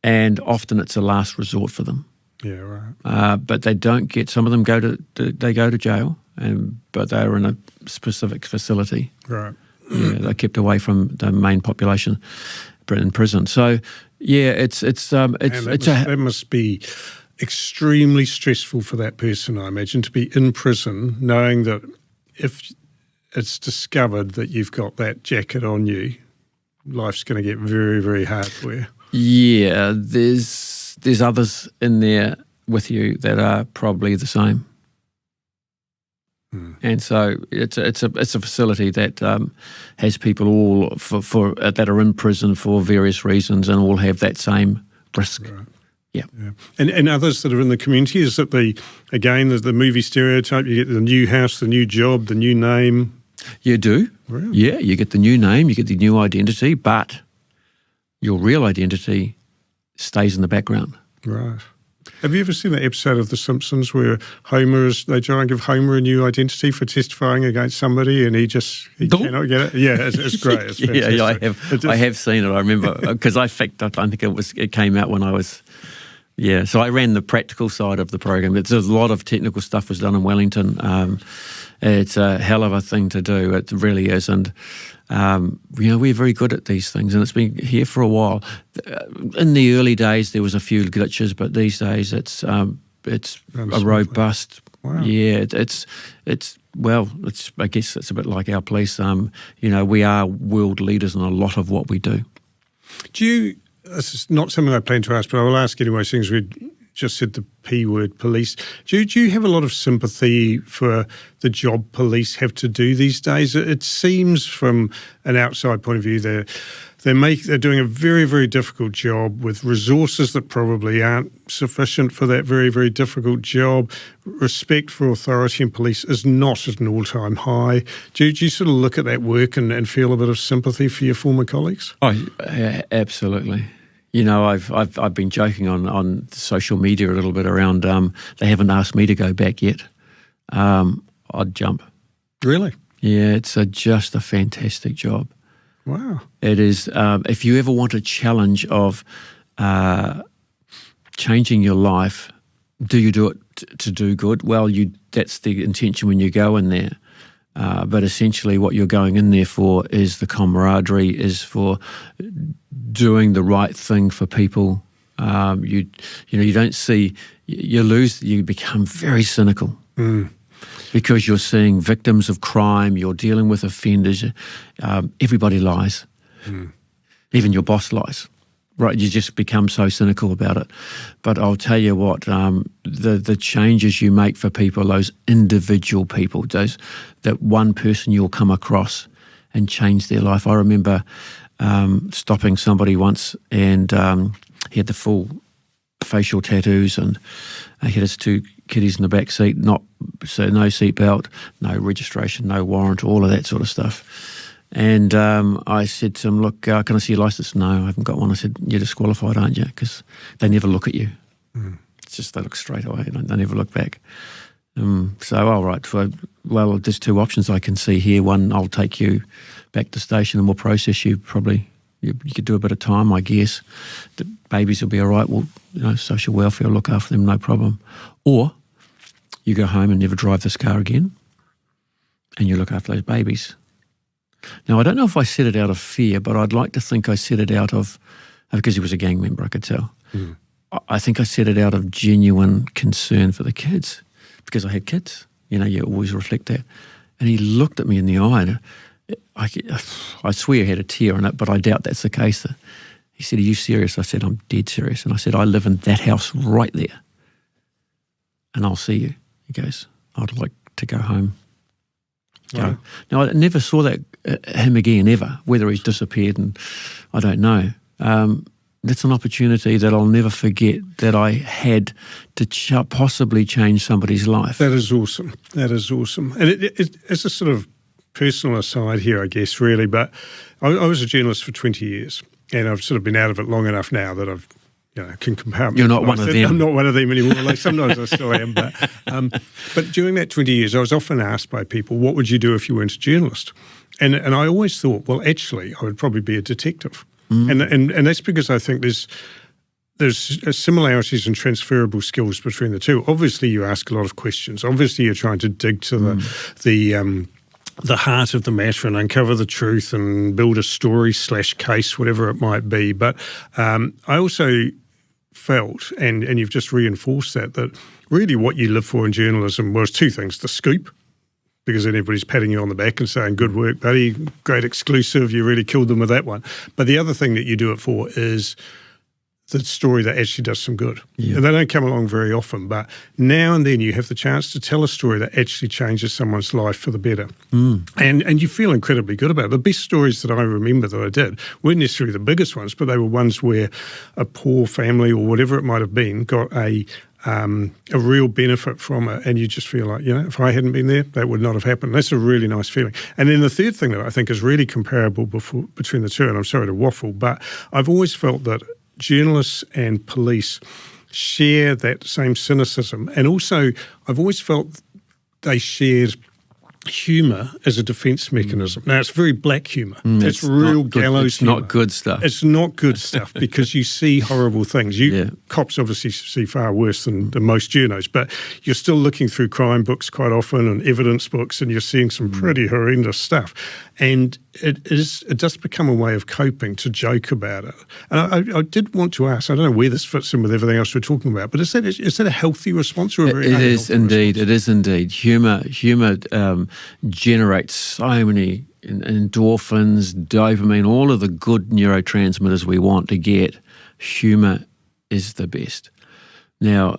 And often it's a last resort for them. Yeah, right. But they don't get, some of them go to jail, but they're in a specific facility. Right. Yeah, they're kept away from the main population in prison. So, yeah, that must be extremely stressful for that person, I imagine, to be in prison knowing that if it's discovered that you've got that jacket on you, life's going to get very, very hard for you. Yeah, there's others in there with you that are probably the same. And so it's a facility that has people all for that are in prison for various reasons and all have that same risk. Right. Yeah. And others that are in the community, is it the movie stereotype, you get the new house, the new job, the new name? You do. Really? Yeah, you get the new name, you get the new identity, but your real identity stays in the background. Right. Have you ever seen that episode of The Simpsons where they try and give Homer a new identity for testifying against somebody and he cannot get it? Yeah, it's great. It's fantastic. I have seen it. I remember because I think it came out when I was. Yeah, so I ran the practical side of the program. There's a lot of technical stuff was done in Wellington. It's a hell of a thing to do. It really is. And, we're very good at these things, and it's been here for a while. In the early days, there was a few glitches, but these days it's a robust. Wow. Yeah, I guess it's a bit like our police. We are world leaders in a lot of what we do. This is not something I plan to ask, but I will ask anyway, since we just said the P word, police. Do you have a lot of sympathy for the job police have to do these days? It seems from an outside point of view they're doing a very, very difficult job with resources that probably aren't sufficient for that very, very difficult job. Respect for authority in police is not at an all-time high. Do you sort of look at that work and feel a bit of sympathy for your former colleagues? Oh, absolutely. You know, I've been joking on social media a little bit around. They haven't asked me to go back yet. I'd jump. Really? Yeah, it's just a fantastic job. Wow. It is. If you ever want a challenge of changing your life, do you do it to do good? Well, that's the intention when you go in there. But essentially what you're going in there for is the camaraderie, is for doing the right thing for people. You don't see, you become very cynical because you're seeing victims of crime, you're dealing with offenders. Everybody lies. Even your boss lies. Right, you just become so cynical about it. But I'll tell you what, the changes you make for people, those individual people, that one person you'll come across and change their life. I remember stopping somebody once, and he had the full facial tattoos, and he had his 2 kiddies in the back seat, no seatbelt, no registration, no warrant, all of that sort of stuff. And I said to him, look, can I see your license? No, I haven't got one. I said, you're disqualified, aren't you? Because they never look at you. It's just they look straight away. They never look back. All right. Well, there's 2 options I can see here. One, I'll take you back to the station and we'll process you. Probably you could do a bit of time, I guess. The babies will be all right. Well, social welfare will look after them, no problem. Or you go home and never drive this car again and you look after those babies. Now, I don't know if I said it out of fear, but I'd like to think I said it out of, because he was a gang member, I could tell. I think I said it out of genuine concern for the kids, because I had kids. You always reflect that. And he looked at me in the eye, and I swear he had a tear in it, but I doubt that's the case. He said, are you serious? I said, I'm dead serious. And I said, I live in that house right there, and I'll see you. He goes, I'd like to go home. Wow. Now, I never saw him again, ever. Whether he's disappeared, and I don't know. That's an opportunity that I'll never forget, that I had to possibly change somebody's life. That is awesome. That is awesome. And it's a sort of personal aside here, I guess, really, but I was a journalist for 20 years, and I've sort of been out of it long enough now that I've can compartmentalize. You're not one of them. I'm not one of them anymore. Like sometimes I still am, but during that 20 years, I was often asked by people, "What would you do if you weren't a journalist?" And I always thought, well, actually, I would probably be a detective, and that's because I think there's similarities and transferable skills between the two. Obviously, you ask a lot of questions. Obviously, you're trying to dig to the heart of the matter and uncover the truth and build a story / case, whatever it might be. But I also felt, and you've just reinforced that really what you live for in journalism was 2 things: the scoop, because then everybody's patting you on the back and saying, good work, buddy, great exclusive, you really killed them with that one. But the other thing that you do it for is the story that actually does some good. Yeah. And they don't come along very often, but now and then you have the chance to tell a story that actually changes someone's life for the better. And you feel incredibly good about it. The best stories that I remember that I did weren't necessarily the biggest ones, but they were ones where a poor family or whatever it might have been got a real benefit from it, and you just feel like, if I hadn't been there, that would not have happened. That's a really nice feeling. And then the third thing that I think is really comparable between the two, and I'm sorry to waffle, but I've always felt that journalists and police share that same cynicism, and also I've always felt they shared humour as a defence mechanism. Now, it's very black humour. It's real gallows humour. It's not good stuff. It's not good stuff because you see horrible things. Cops obviously see far worse than most journos, but you're still looking through crime books quite often and evidence books, and you're seeing some pretty horrendous stuff. And it does become a way of coping to joke about it. And I did want to ask, I don't know where this fits in with everything else we're talking about, but is that a healthy response or a very unhealthy response? It is indeed. Humour generates so many endorphins, dopamine, all of the good neurotransmitters we want to get. Humour is the best. Now,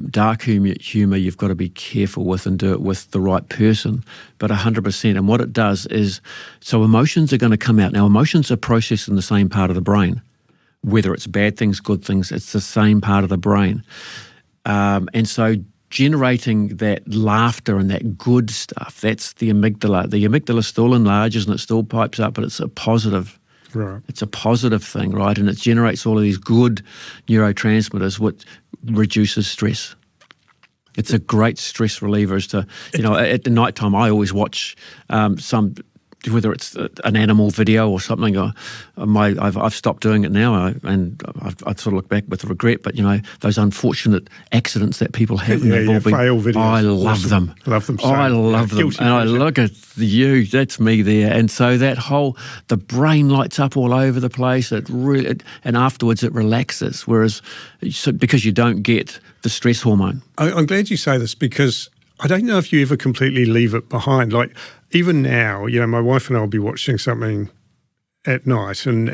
dark humour you've got to be careful with and do it with the right person, but 100%. And what it does is, so emotions are going to come out. Now, emotions are processed in the same part of the brain. Whether it's bad things, good things, it's the same part of the brain. And so generating that laughter and that good stuff, that's the amygdala. The amygdala still enlarges and it still pipes up, but it's a positive Right. It's a positive thing, right? And it generates all of these good neurotransmitters, which reduces stress. It's a great stress reliever. At the night time, I always watch whether it's an animal video or something. I've stopped doing it now, and I sort of look back with regret. But those unfortunate accidents that people have, fail videos. I love them. Love them. I love them, and I look at you. That's me there, and so the brain lights up all over the place. And afterwards it relaxes. Whereas, because you don't get the stress hormone. I'm glad you say this, because I don't know if you ever completely leave it behind. Like, even now, my wife and I will be watching something at night, and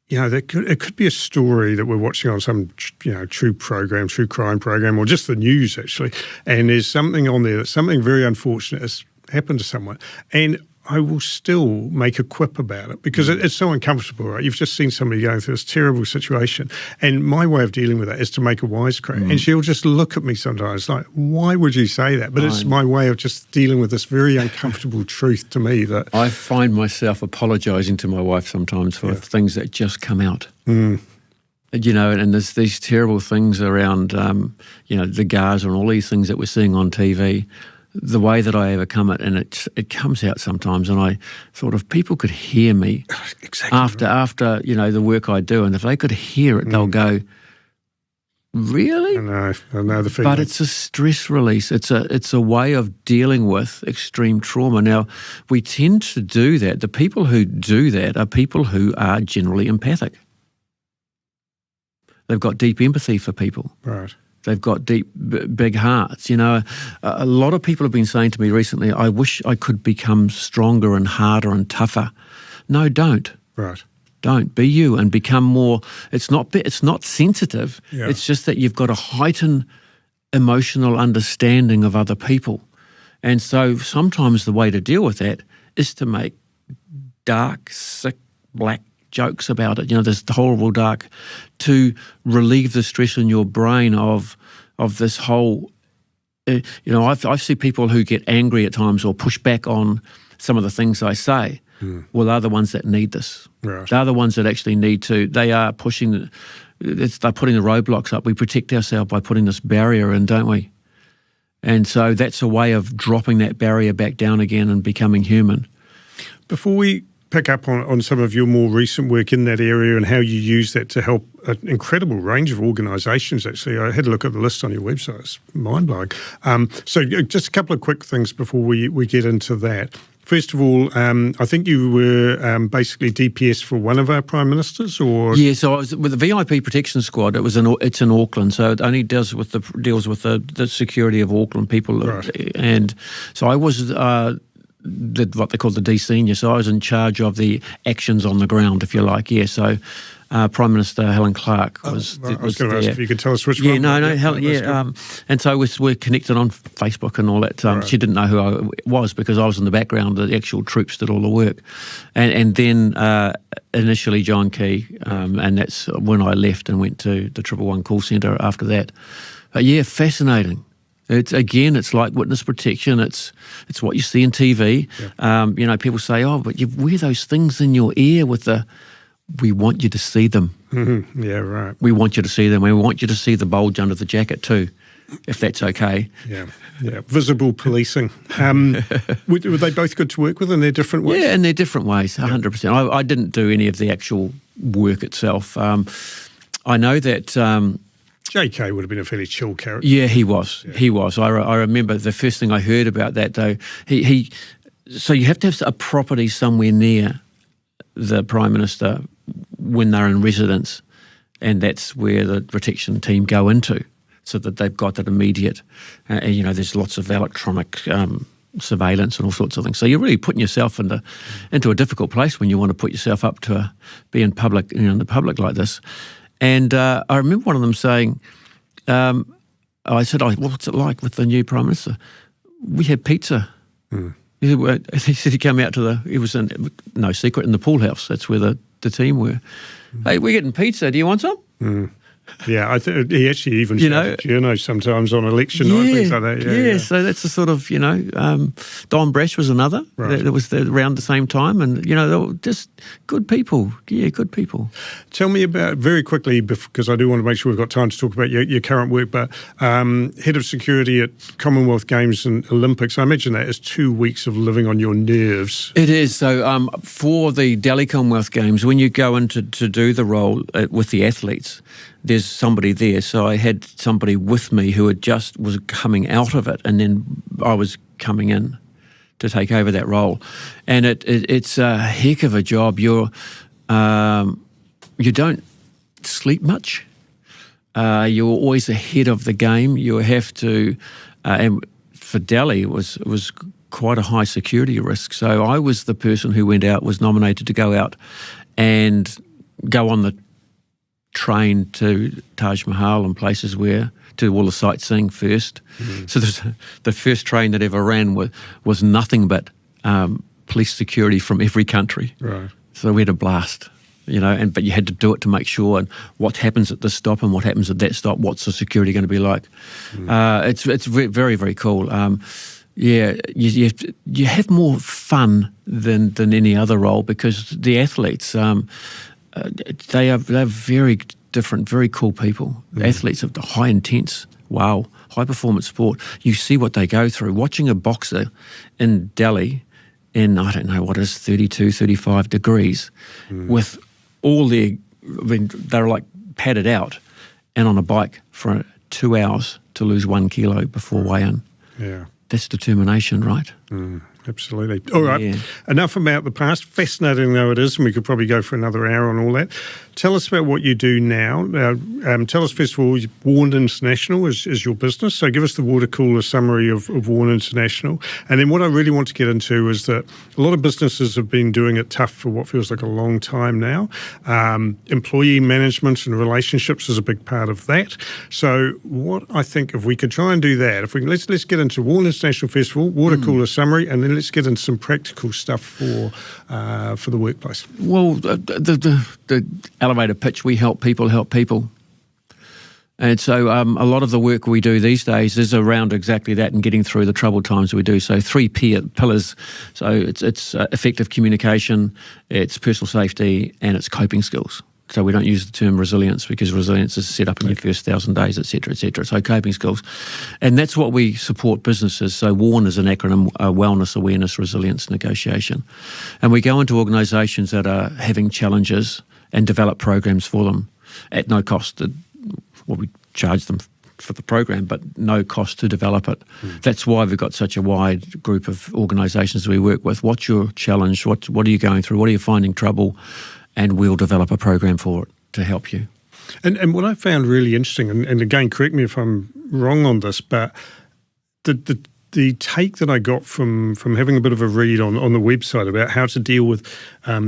it could be a story that we're watching on some true crime program, or just the news actually, and there's something on there that's something very unfortunate has happened to someone, and I will still make a quip about it because it's so uncomfortable, right? You've just seen somebody going through this terrible situation, and my way of dealing with that is to make a wisecrack. And she'll just look at me sometimes like, why would you say that? But it's my way of just dealing with this very uncomfortable truth to me that I find myself apologising to my wife sometimes for things that just come out. And there's these terrible things around, the Gaza and all these things that we're seeing on TV. The way that I overcome it, and it comes out sometimes, and I thought if people could hear me after the work I do, and if they could hear it, they'll go, really? I know the feeling. But it's a stress release. It's a way of dealing with extreme trauma. Now, we tend to do that. The people who do that are people who are generally empathic. They've got deep empathy for people. Right. They've got deep, big hearts. A lot of people have been saying to me recently, I wish I could become stronger and harder and tougher. No, don't. Right. Don't. Be you and become more. It's not sensitive. Yeah. It's just that you've got a heightened emotional understanding of other people. And so sometimes the way to deal with that is to make dark, sick, black jokes about it, this horrible dark, to relieve the stress in your brain of this whole, I see people who get angry at times or push back on some of the things I say. Well, they're the ones that need this. Right. They're the ones that actually need to, they're putting the roadblocks up. We protect ourselves by putting this barrier in, don't we? And so that's a way of dropping that barrier back down again and becoming human. Before we pick up on some of your more recent work in that area and how you use that to help an incredible range of organisations, actually. I had a look at the list on your website. It's mind-blowing. So just a couple of quick things before we get into that. First of all, I think you were basically DPS for one of our Prime Ministers, or? Yeah, so I was with the VIP Protection Squad. It's in Auckland, so it only deals with the security of Auckland people. Right. And so I was what they call the D senior, so I was in charge of the actions on the ground, if you like. Yeah, so Prime Minister Helen Clark was. I was going to ask if you could tell us which one. Helen. Yeah, and so we're connected on Facebook and all that. Right. She didn't know who I was because I was in the background. The actual troops did all the work, and then initially John Key, and that's when I left and went to the 111 call centre after that. But yeah, fascinating. It's like witness protection. It's what you see in TV. Yeah. People say, "Oh, but you wear those things in your ear with the." We want you to see them. Mm-hmm. Yeah, right. We want you to see them. We want you to see the bulge under the jacket too, if that's okay. Yeah. Visible policing. Were they both good to work with in their different ways? Yeah, in their different ways, 100%. I didn't do any of the actual work itself. I know that. JK would have been a fairly chill character. Yeah, he was. Yeah. He was. I remember the first thing I heard about that, though. So you have to have a property somewhere near the Prime Minister when they're in residence, and that's where the protection team go into, so that they've got that immediate. There's lots of electronic surveillance and all sorts of things. So you're really putting yourself into a difficult place when you want to put yourself up to be in public, in the public like this. And I remember one of them saying, I said, what's it like with the new Prime Minister? We had pizza. Mm. He said he'd come out he was no secret, in the pool house. That's where the team were. Mm. Hey, we're getting pizza. Do you want some? Mm. Yeah, I think he actually even shouted journo sometimes on election night, things like that. Yeah, so that's the sort of, Don Brash was another that was around the same time, and, they were just good people. Yeah, good people. Tell me about, very quickly, because I do want to make sure we've got time to talk about your current work, but head of security at Commonwealth Games and Olympics, I imagine that is 2 weeks of living on your nerves. It is. So for the Delhi Commonwealth Games, when you go in to do the role with the athletes, there's somebody there. So I had somebody with me who was coming out of it, and then I was coming in to take over that role. And it's a heck of a job. You don't sleep much. You're always ahead of the game. You have to, and for Delhi, it was quite a high security risk. So I was the person who was nominated to go out and go on the train to Taj Mahal and places to do all the sightseeing first. Mm-hmm. So the first train that ever ran was nothing but police security from every country. Right. So we had a blast, but you had to do it to make sure, and what happens at this stop and what happens at that stop, what's the security going to be like. It's very, very cool. You have more fun than any other role, because the athletes, they're very different, very cool people. The athletes of the high intense, high performance sport. You see what they go through. Watching a boxer in Delhi in, I don't know what is, 32, 35 degrees with all they're like padded out and on a bike for 2 hours to lose 1 kilo before weigh-in. Yeah. That's determination, right? Absolutely. All right, enough about the past. Fascinating though it is, and we could probably go for another hour on all that. Tell us about what you do now. Tell us, first of all, Warren International is your business. So give us the water cooler summary of Warren International. And then what I really want to get into is that a lot of businesses have been doing it tough for what feels like a long time now. Employee management and relationships is a big part of that. So what I think, if we could try and do that, let's get into Warren International first of all, water cooler summary, and then let's get into some practical stuff for the workplace. Well, the elevator pitch, we help people. And so a lot of the work we do these days is around exactly that and getting through the troubled times we do. So 3 pillars. So it's effective communication, it's personal safety, and it's coping skills. So we don't use the term resilience, because resilience is set up in your first 1,000 days, et cetera, et cetera. So coping skills. And that's what we support businesses. So WARN is an acronym, Wellness, Awareness, Resilience, Negotiation. And we go into organisations that are having challenges and develop programs for them at no cost. We charge them for the program, but no cost to develop it. That's why we've got such a wide group of organisations we work with. What's your challenge? What are you going through? What are you finding trouble? And we'll develop a program for it to help you. And what I found really interesting, and again, correct me if I'm wrong on this, but the take that I got from having a bit of a read on the website about how to deal with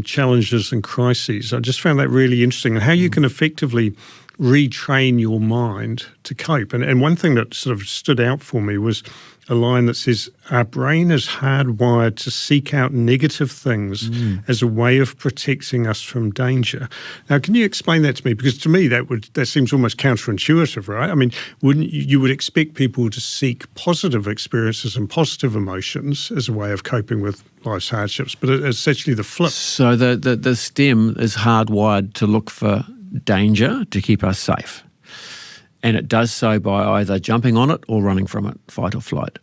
challenges and crises, I just found that really interesting, and how you can effectively retrain your mind to cope. And one thing that sort of stood out for me was a line that says, our brain is hardwired to seek out negative things as a way of protecting us from danger. Now, can you explain that to me? Because to me, that seems almost counterintuitive, right? I mean, wouldn't you would expect people to seek positive experiences and positive emotions as a way of coping with life's hardships, but it's actually the flip. So the stem is hardwired to look for danger to keep us safe. And it does so by either jumping on it or running from it, fight or flight.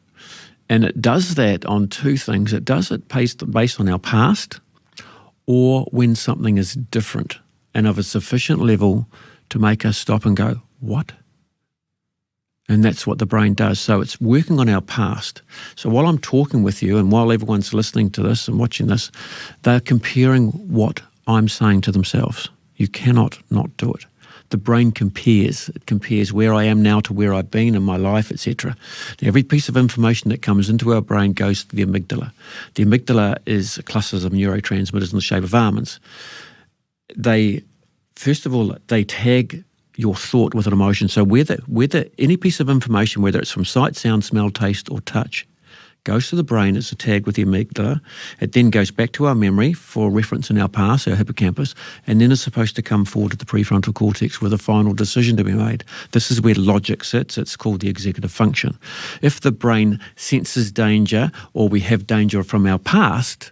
And it does that on 2 things. It does it based on our past, or when something is different and of a sufficient level to make us stop and go, what? And that's what the brain does. So it's working on our past. So while I'm talking with you and while everyone's listening to this and watching this, they're comparing what I'm saying to themselves. You cannot not do it. The brain compares. It compares where I am now to where I've been in my life, etc. Every piece of information that comes into our brain goes to the amygdala. The amygdala is clusters of neurotransmitters in the shape of almonds. First of all, they tag your thought with an emotion. So whether any piece of information, whether it's from sight, sound, smell, taste, or touch, goes to the brain, it's tagged with the amygdala. It then goes back to our memory for reference in our past, our hippocampus, and then is supposed to come forward to the prefrontal cortex with a final decision to be made. This is where logic sits. It's called the executive function. If the brain senses danger or we have danger from our past,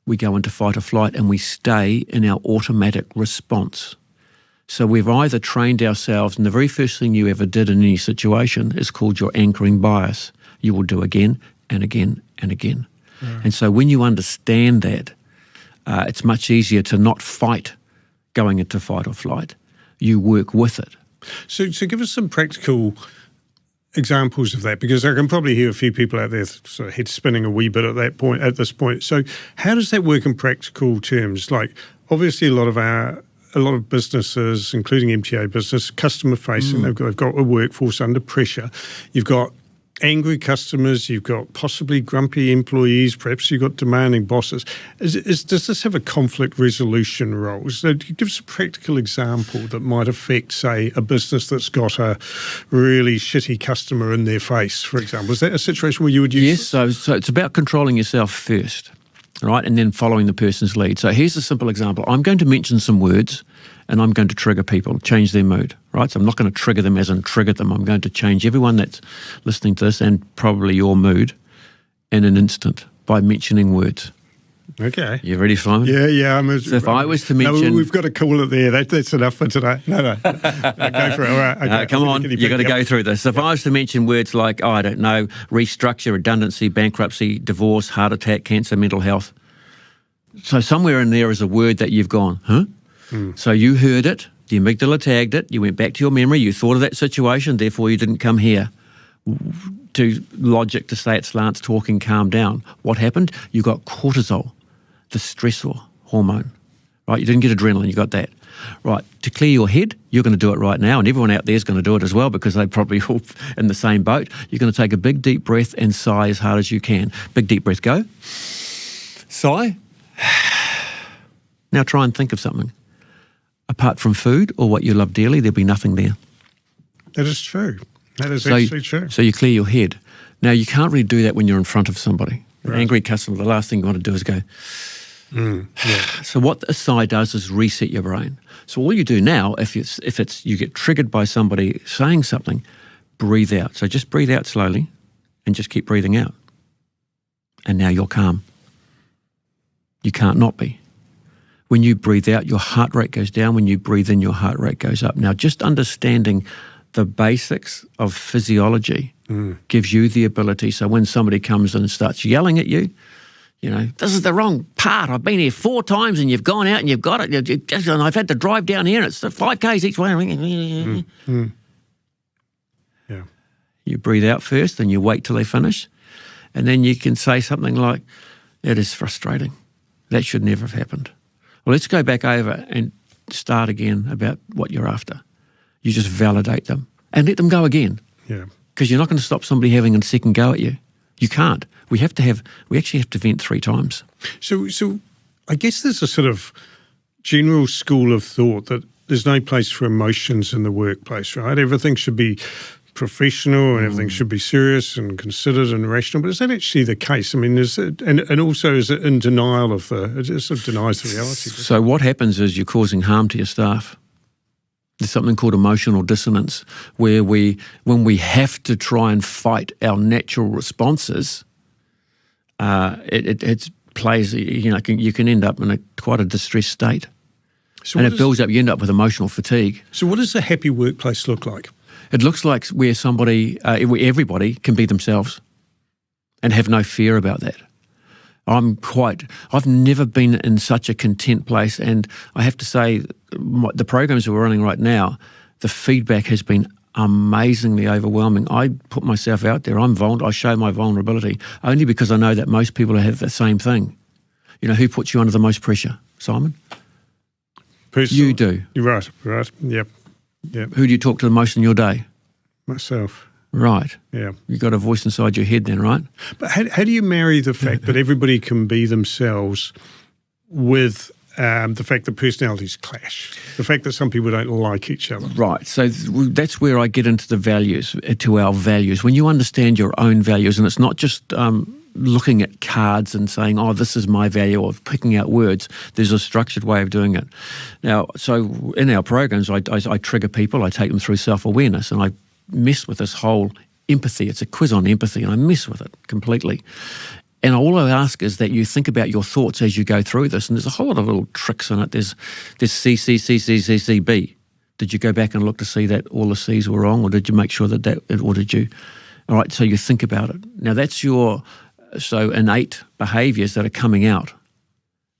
we go into fight or flight and we stay in our automatic response. So we've either trained ourselves, and the very first thing you ever did in any situation is called your anchoring bias. You will do again and again and again. Right. And so when you understand that, it's much easier to not fight going into fight or flight. You work with it. So give us some practical examples of that, because I can probably hear a few people out there sort of head spinning a wee bit at this point. So how does that work in practical terms? Like, obviously a lot of businesses, including MTA business, customer facing, they've got a workforce under pressure. You've got angry customers, you've got possibly grumpy employees, perhaps you've got demanding bosses. Does this have a conflict resolution role? So give us a practical example that might affect, say, a business that's got a really shitty customer in their face, for example. Is that a situation where you would use? Yes, so it's about controlling yourself first, right, and then following the person's lead. So here's a simple example. I'm going to mention some words and I'm going to trigger people, change their mood, right? So I'm not going to trigger them as in trigger them. I'm going to change everyone that's listening to this and probably your mood in an instant by mentioning words. Okay. You ready, Simon? Yeah. So if I was to mention... No, we've got to call it there. That's enough for today. No. Go for it. All right. Okay. Come on, you've got to go through this. If I was to mention words like, I don't know, restructure, redundancy, bankruptcy, divorce, heart attack, cancer, mental health. So somewhere in there is a word that you've gone, huh? So you heard it, the amygdala tagged it, you went back to your memory, you thought of that situation, therefore you didn't come here to logic to say it's Lance talking, calm down. What happened? You got cortisol, the stressor hormone, right? You didn't get adrenaline, you got that. Right, to clear your head, you're going to do it right now, and everyone out there is going to do it as well because they're probably all in the same boat. You're going to take a big deep breath and sigh as hard as you can. Big deep breath, go. Sigh. Now try and think of something. Apart from food or what you love dearly, there'll be nothing there. That is true. That is actually true. So you clear your head. Now, you can't really do that when you're in front of somebody. Right. An angry customer, the last thing you want to do is go... So what a sigh does is reset your brain. So all you do now, if you get triggered by somebody saying something, breathe out. So just breathe out slowly and just keep breathing out. And now you're calm. You can't not be. When you breathe out, your heart rate goes down. When you breathe in, your heart rate goes up. Now, just understanding the basics of physiology gives you the ability. So when somebody comes in and starts yelling at you, you know, this is the wrong part. I've been here 4 times and you've gone out and you've got it. And I've had to drive down here and it's 5 Ks each way. Yeah. You breathe out first and you wait till they finish. And then you can say something like, it is frustrating. That should never have happened. Well, let's go back over and start again about what you're after. You just validate them and let them go again. Yeah. Because you're not going to stop somebody having a second go at you. You can't. We actually have to vent 3 times. So I guess there's a sort of general school of thought that there's no place for emotions in the workplace, right? Everything should be professional and everything should be serious and considered and rational. But is that actually the case? I mean, and also is it in denial of it sort of denies the reality? So what happens is you're causing harm to your staff. There's something called emotional dissonance where when we have to try and fight our natural responses, it plays, you know, you can end up in quite a distressed state. And it builds up, you end up with emotional fatigue. So what does a happy workplace look like? It looks like where where everybody can be themselves and have no fear about that. I've never been in such a content place, and I have to say, the programs that we're running right now, the feedback has been amazingly overwhelming. I put myself out there. I show my vulnerability only because I know that most people have the same thing. You know, who puts you under the most pressure? Simon? Personal. You do. You're right. Yep. Who do you talk to the most in your day? Myself. Right. Yeah. You've got a voice inside your head then, right? But how do you marry the fact that everybody can be themselves with the fact that personalities clash, the fact that some people don't like each other. Right. So that's where I get into the values, to our values. When you understand your own values, and it's not just looking at cards and saying, oh, this is my value, or picking out words. There's a structured way of doing it. Now, so in our programs, I trigger people, I take them through self-awareness, and I mess with this whole empathy. It's a quiz on empathy, and I mess with it completely. And all I ask is that you think about your thoughts as you go through this, and there's a whole lot of little tricks in it. There's C, C, C, C, C, C, B. Did you go back and look to see that all the C's were wrong, or did you make sure or did you? All right, so you think about it. Now that's your innate behaviours that are coming out.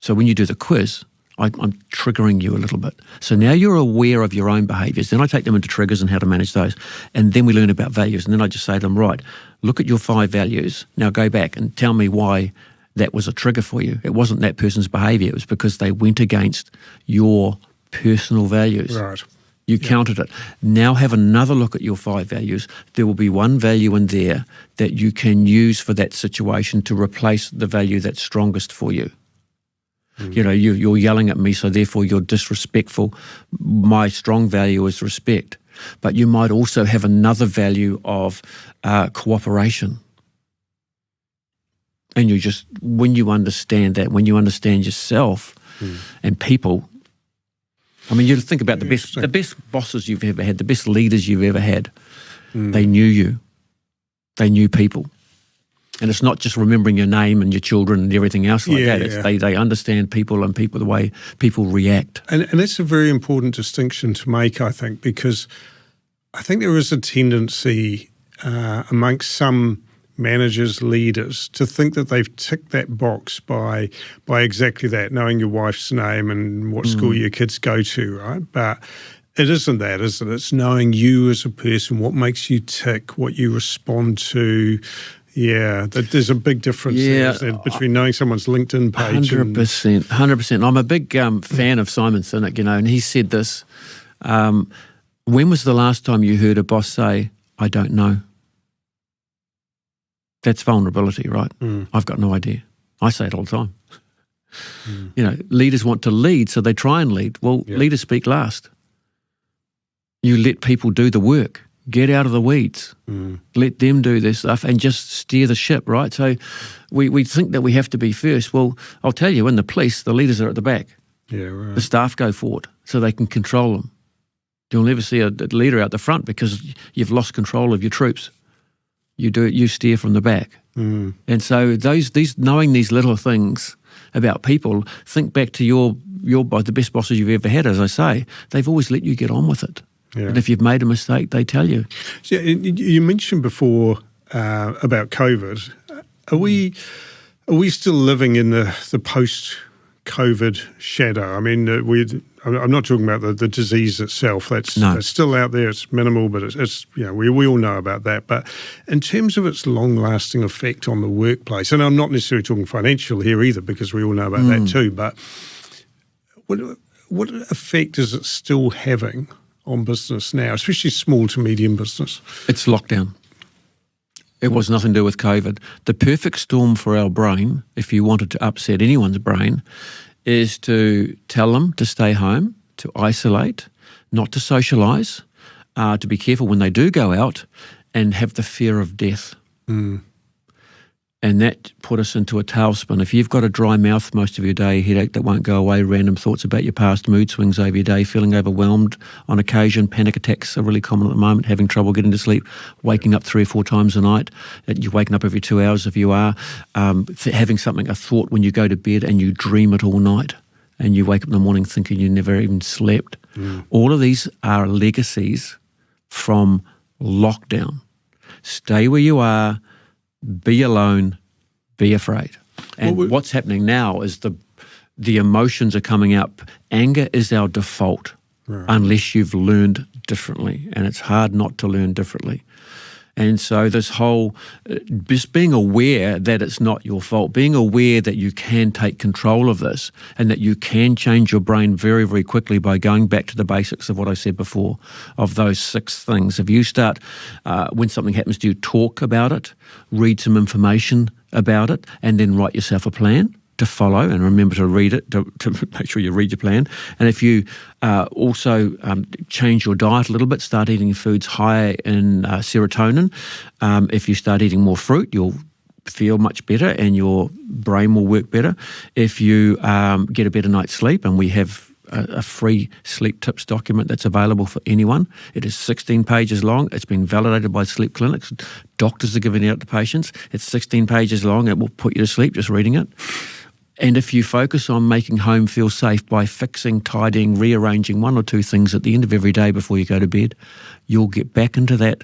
So when you do the quiz, I'm triggering you a little bit. So now you're aware of your own behaviours. Then I take them into triggers and how to manage those. And then we learn about values. And then I just say to them, right, look at your 5 values. Now go back and tell me why that was a trigger for you. It wasn't that person's behaviour. It was because they went against your personal values. Right. You counted it. Now have another look at your 5 values. There will be one value in there that you can use for that situation to replace the value that's strongest for you. You know, you're yelling at me, so therefore you're disrespectful. My strong value is respect. But you might also have another value of cooperation. And you just, when you understand that, when you understand yourself and people, I mean, you think about the best bosses you've ever had, the best leaders you've ever had. They knew you. They knew people. And it's not just remembering your name and your children and everything else like that. It's they understand people and the way people react. And that's a very important distinction to make, I think, because I think there is a tendency amongst some managers, leaders, to think that they've ticked that box by exactly that, knowing your wife's name and what school your kids go to, right? But it isn't that, is it? It's knowing you as a person, what makes you tick, what you respond to. Yeah, there's a big difference there between knowing someone's LinkedIn page. 100%. I'm a big fan of Simon Sinek, you know, and he said this, when was the last time you heard a boss say, I don't know? That's vulnerability, right? I've got no idea. I say it all the time. You know, leaders want to lead, so they try and lead. Well, leaders speak last. You let people do the work. Get out of the weeds. Let them do their stuff and just steer the ship, right? So we think that we have to be first. Well, I'll tell you, in the police, the leaders are at the back. Yeah, right. The staff go forward so they can control them. You'll never see a leader out the front because you've lost control of your troops. You steer from the back. And so knowing these little things about people, think back to your the best bosses you've ever had, as I say, they've always let you get on with it. Yeah. And if you've made a mistake, they tell you. So you mentioned before about COVID. Are we still living in the post-COVID shadow? I mean, I'm not talking about the disease itself. That's still out there. It's minimal, but it's we all know about that. But in terms of its long-lasting effect on the workplace, and I'm not necessarily talking financial here either, because we all know about that too. But what effect is it still having on business now, especially small to medium business? It's lockdown. It was nothing to do with COVID. The perfect storm for our brain, if you wanted to upset anyone's brain, is to tell them to stay home, to isolate, not to socialise, to be careful when they do go out, and have the fear of death. And that put us into a tailspin. If you've got a dry mouth most of your day, headache that won't go away, random thoughts about your past, mood swings over your day, feeling overwhelmed on occasion, panic attacks are really common at the moment, having trouble getting to sleep, waking up 3 or 4 times a night, you're waking up every 2 hours if you are, having a thought when you go to bed and you dream it all night and you wake up in the morning thinking you never even slept. All of these are legacies from lockdown. Stay where you are. Be alone, be afraid. And what's happening now is the emotions are coming up. Anger is our default, unless you've learned differently. And it's hard not to learn differently. And so this whole, just being aware that it's not your fault, being aware that you can take control of this and that you can change your brain very, very quickly by going back to the basics of what I said before, of those 6 things. If you start, when something happens to you, talk about it, read some information about it, and then write yourself a plan to follow, and remember to read it, to make sure you read your plan. And if you also change your diet a little bit, start eating foods higher in serotonin, if you start eating more fruit, you'll feel much better and your brain will work better. If you get a better night's sleep, and we have a free sleep tips document that's available for anyone. It is 16 pages long. It's been validated by sleep clinics. Doctors are giving it out to patients. It's 16 pages long. It will put you to sleep just reading it. And if you focus on making home feel safe by fixing, tidying, rearranging one or two things at the end of every day before you go to bed, you'll get back into that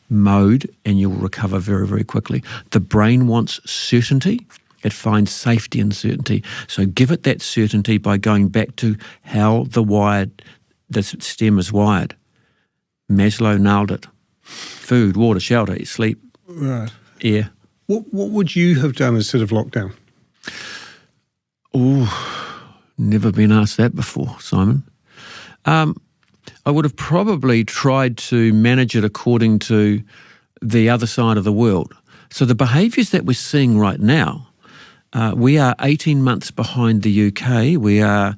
mode and you'll recover very, very quickly. The brain wants certainty. It finds safety in certainty. So give it that certainty by going back to how the stem is wired. Maslow nailed it. Food, water, shelter, sleep, right. Air. What would you have done instead of lockdown? Oh, never been asked that before, Simon. I would have probably tried to manage it according to the other side of the world. So the behaviours that we're seeing right now, we are 18 months behind the UK. We are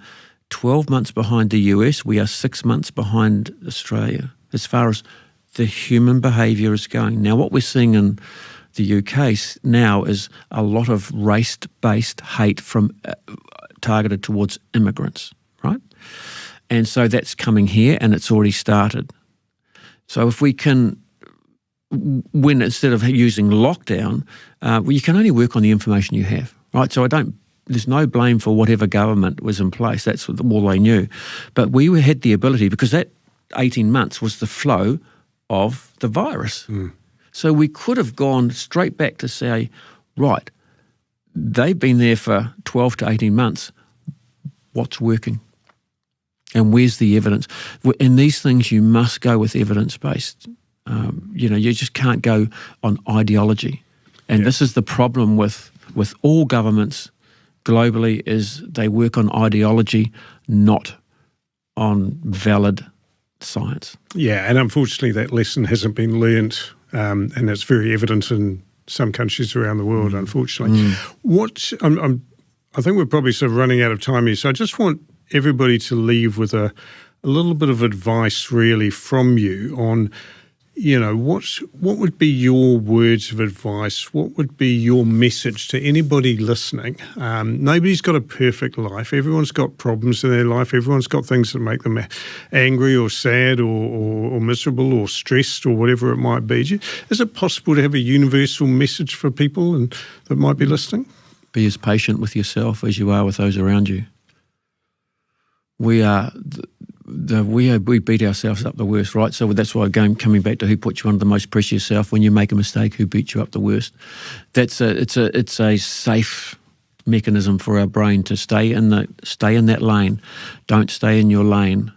12 months behind the US. We are 6 months behind Australia as far as the human behaviour is going. Now, what we're seeing in the UK now is a lot of race-based hate targeted towards immigrants, right? And so that's coming here and it's already started. So if we can, instead of using lockdown, you can only work on the information you have. Right, so there's no blame for whatever government was in place. That's all they knew. But we had the ability, because that 18 months was the flow of the virus. So we could have gone straight back to say, right, they've been there for 12 to 18 months. What's working? And where's the evidence? In these things, you must go with evidence-based. You just can't go on ideology. And This is the problem with all governments globally, is they work on ideology, not on valid science. Yeah, and unfortunately that lesson hasn't been learnt, and it's very evident in some countries around the world, unfortunately. I think we're probably sort of running out of time here, so I just want everybody to leave with a little bit of advice really from you on, what would be your words of advice? What would be your message to anybody listening? Nobody's got a perfect life. Everyone's got problems in their life. Everyone's got things that make them angry or sad or miserable or stressed or whatever it might be. Is it possible to have a universal message for people that might be listening? Be as patient with yourself as you are with those around you. We beat ourselves up the worst, right? So that's why coming back to who put you under the most pressure yourself. When you make a mistake, who beat you up the worst? It's a safe mechanism for our brain to stay in that lane. Don't stay in your lane.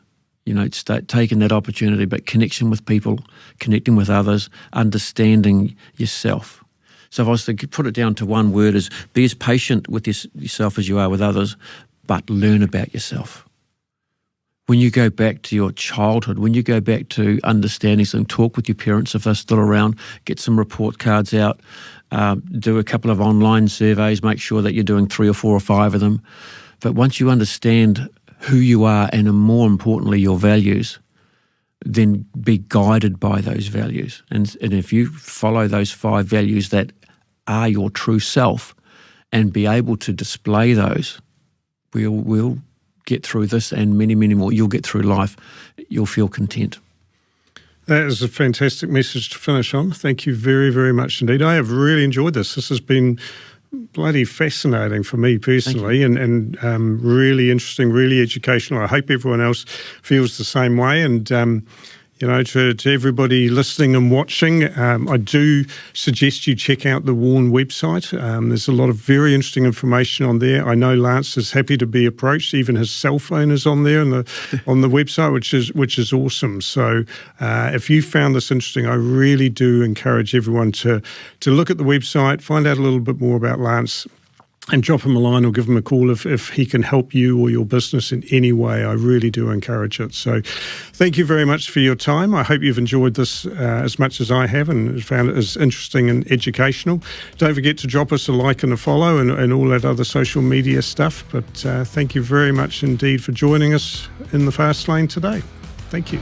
Start taking that opportunity, but connection with people, connecting with others, understanding yourself. So if I was to put it down to one word, is be as patient with yourself as you are with others, but learn about yourself. When you go back to your childhood, when you go back to understanding something, talk with your parents if they're still around, get some report cards out, do a couple of online surveys, make sure that you're doing 3 or 4 or 5 of them. But once you understand who you are and more importantly your values, then be guided by those values. And if you follow those 5 values that are your true self and be able to display those, we'll get through this and many, many more. You'll get through life. You'll feel content. That is a fantastic message to finish on. Thank you very, very much indeed. I have really enjoyed this. This has been bloody fascinating for me personally and really interesting, really educational. I hope everyone else feels the same way. And, to everybody listening and watching, I do suggest you check out the WARN website. There's a lot of very interesting information on there. I know Lance is happy to be approached. Even his cell phone is on there on the website, which is awesome. So if you found this interesting, I really do encourage everyone to look at the website, find out a little bit more about Lance. and drop him a line or give him a call if he can help you or your business in any way. I really do encourage it. So thank you very much for your time. I hope you've enjoyed this as much as I have and found it as interesting and educational. Don't forget to drop us a like and a follow and all that other social media stuff. But thank you very much indeed for joining us in the Fast Lane today. Thank you.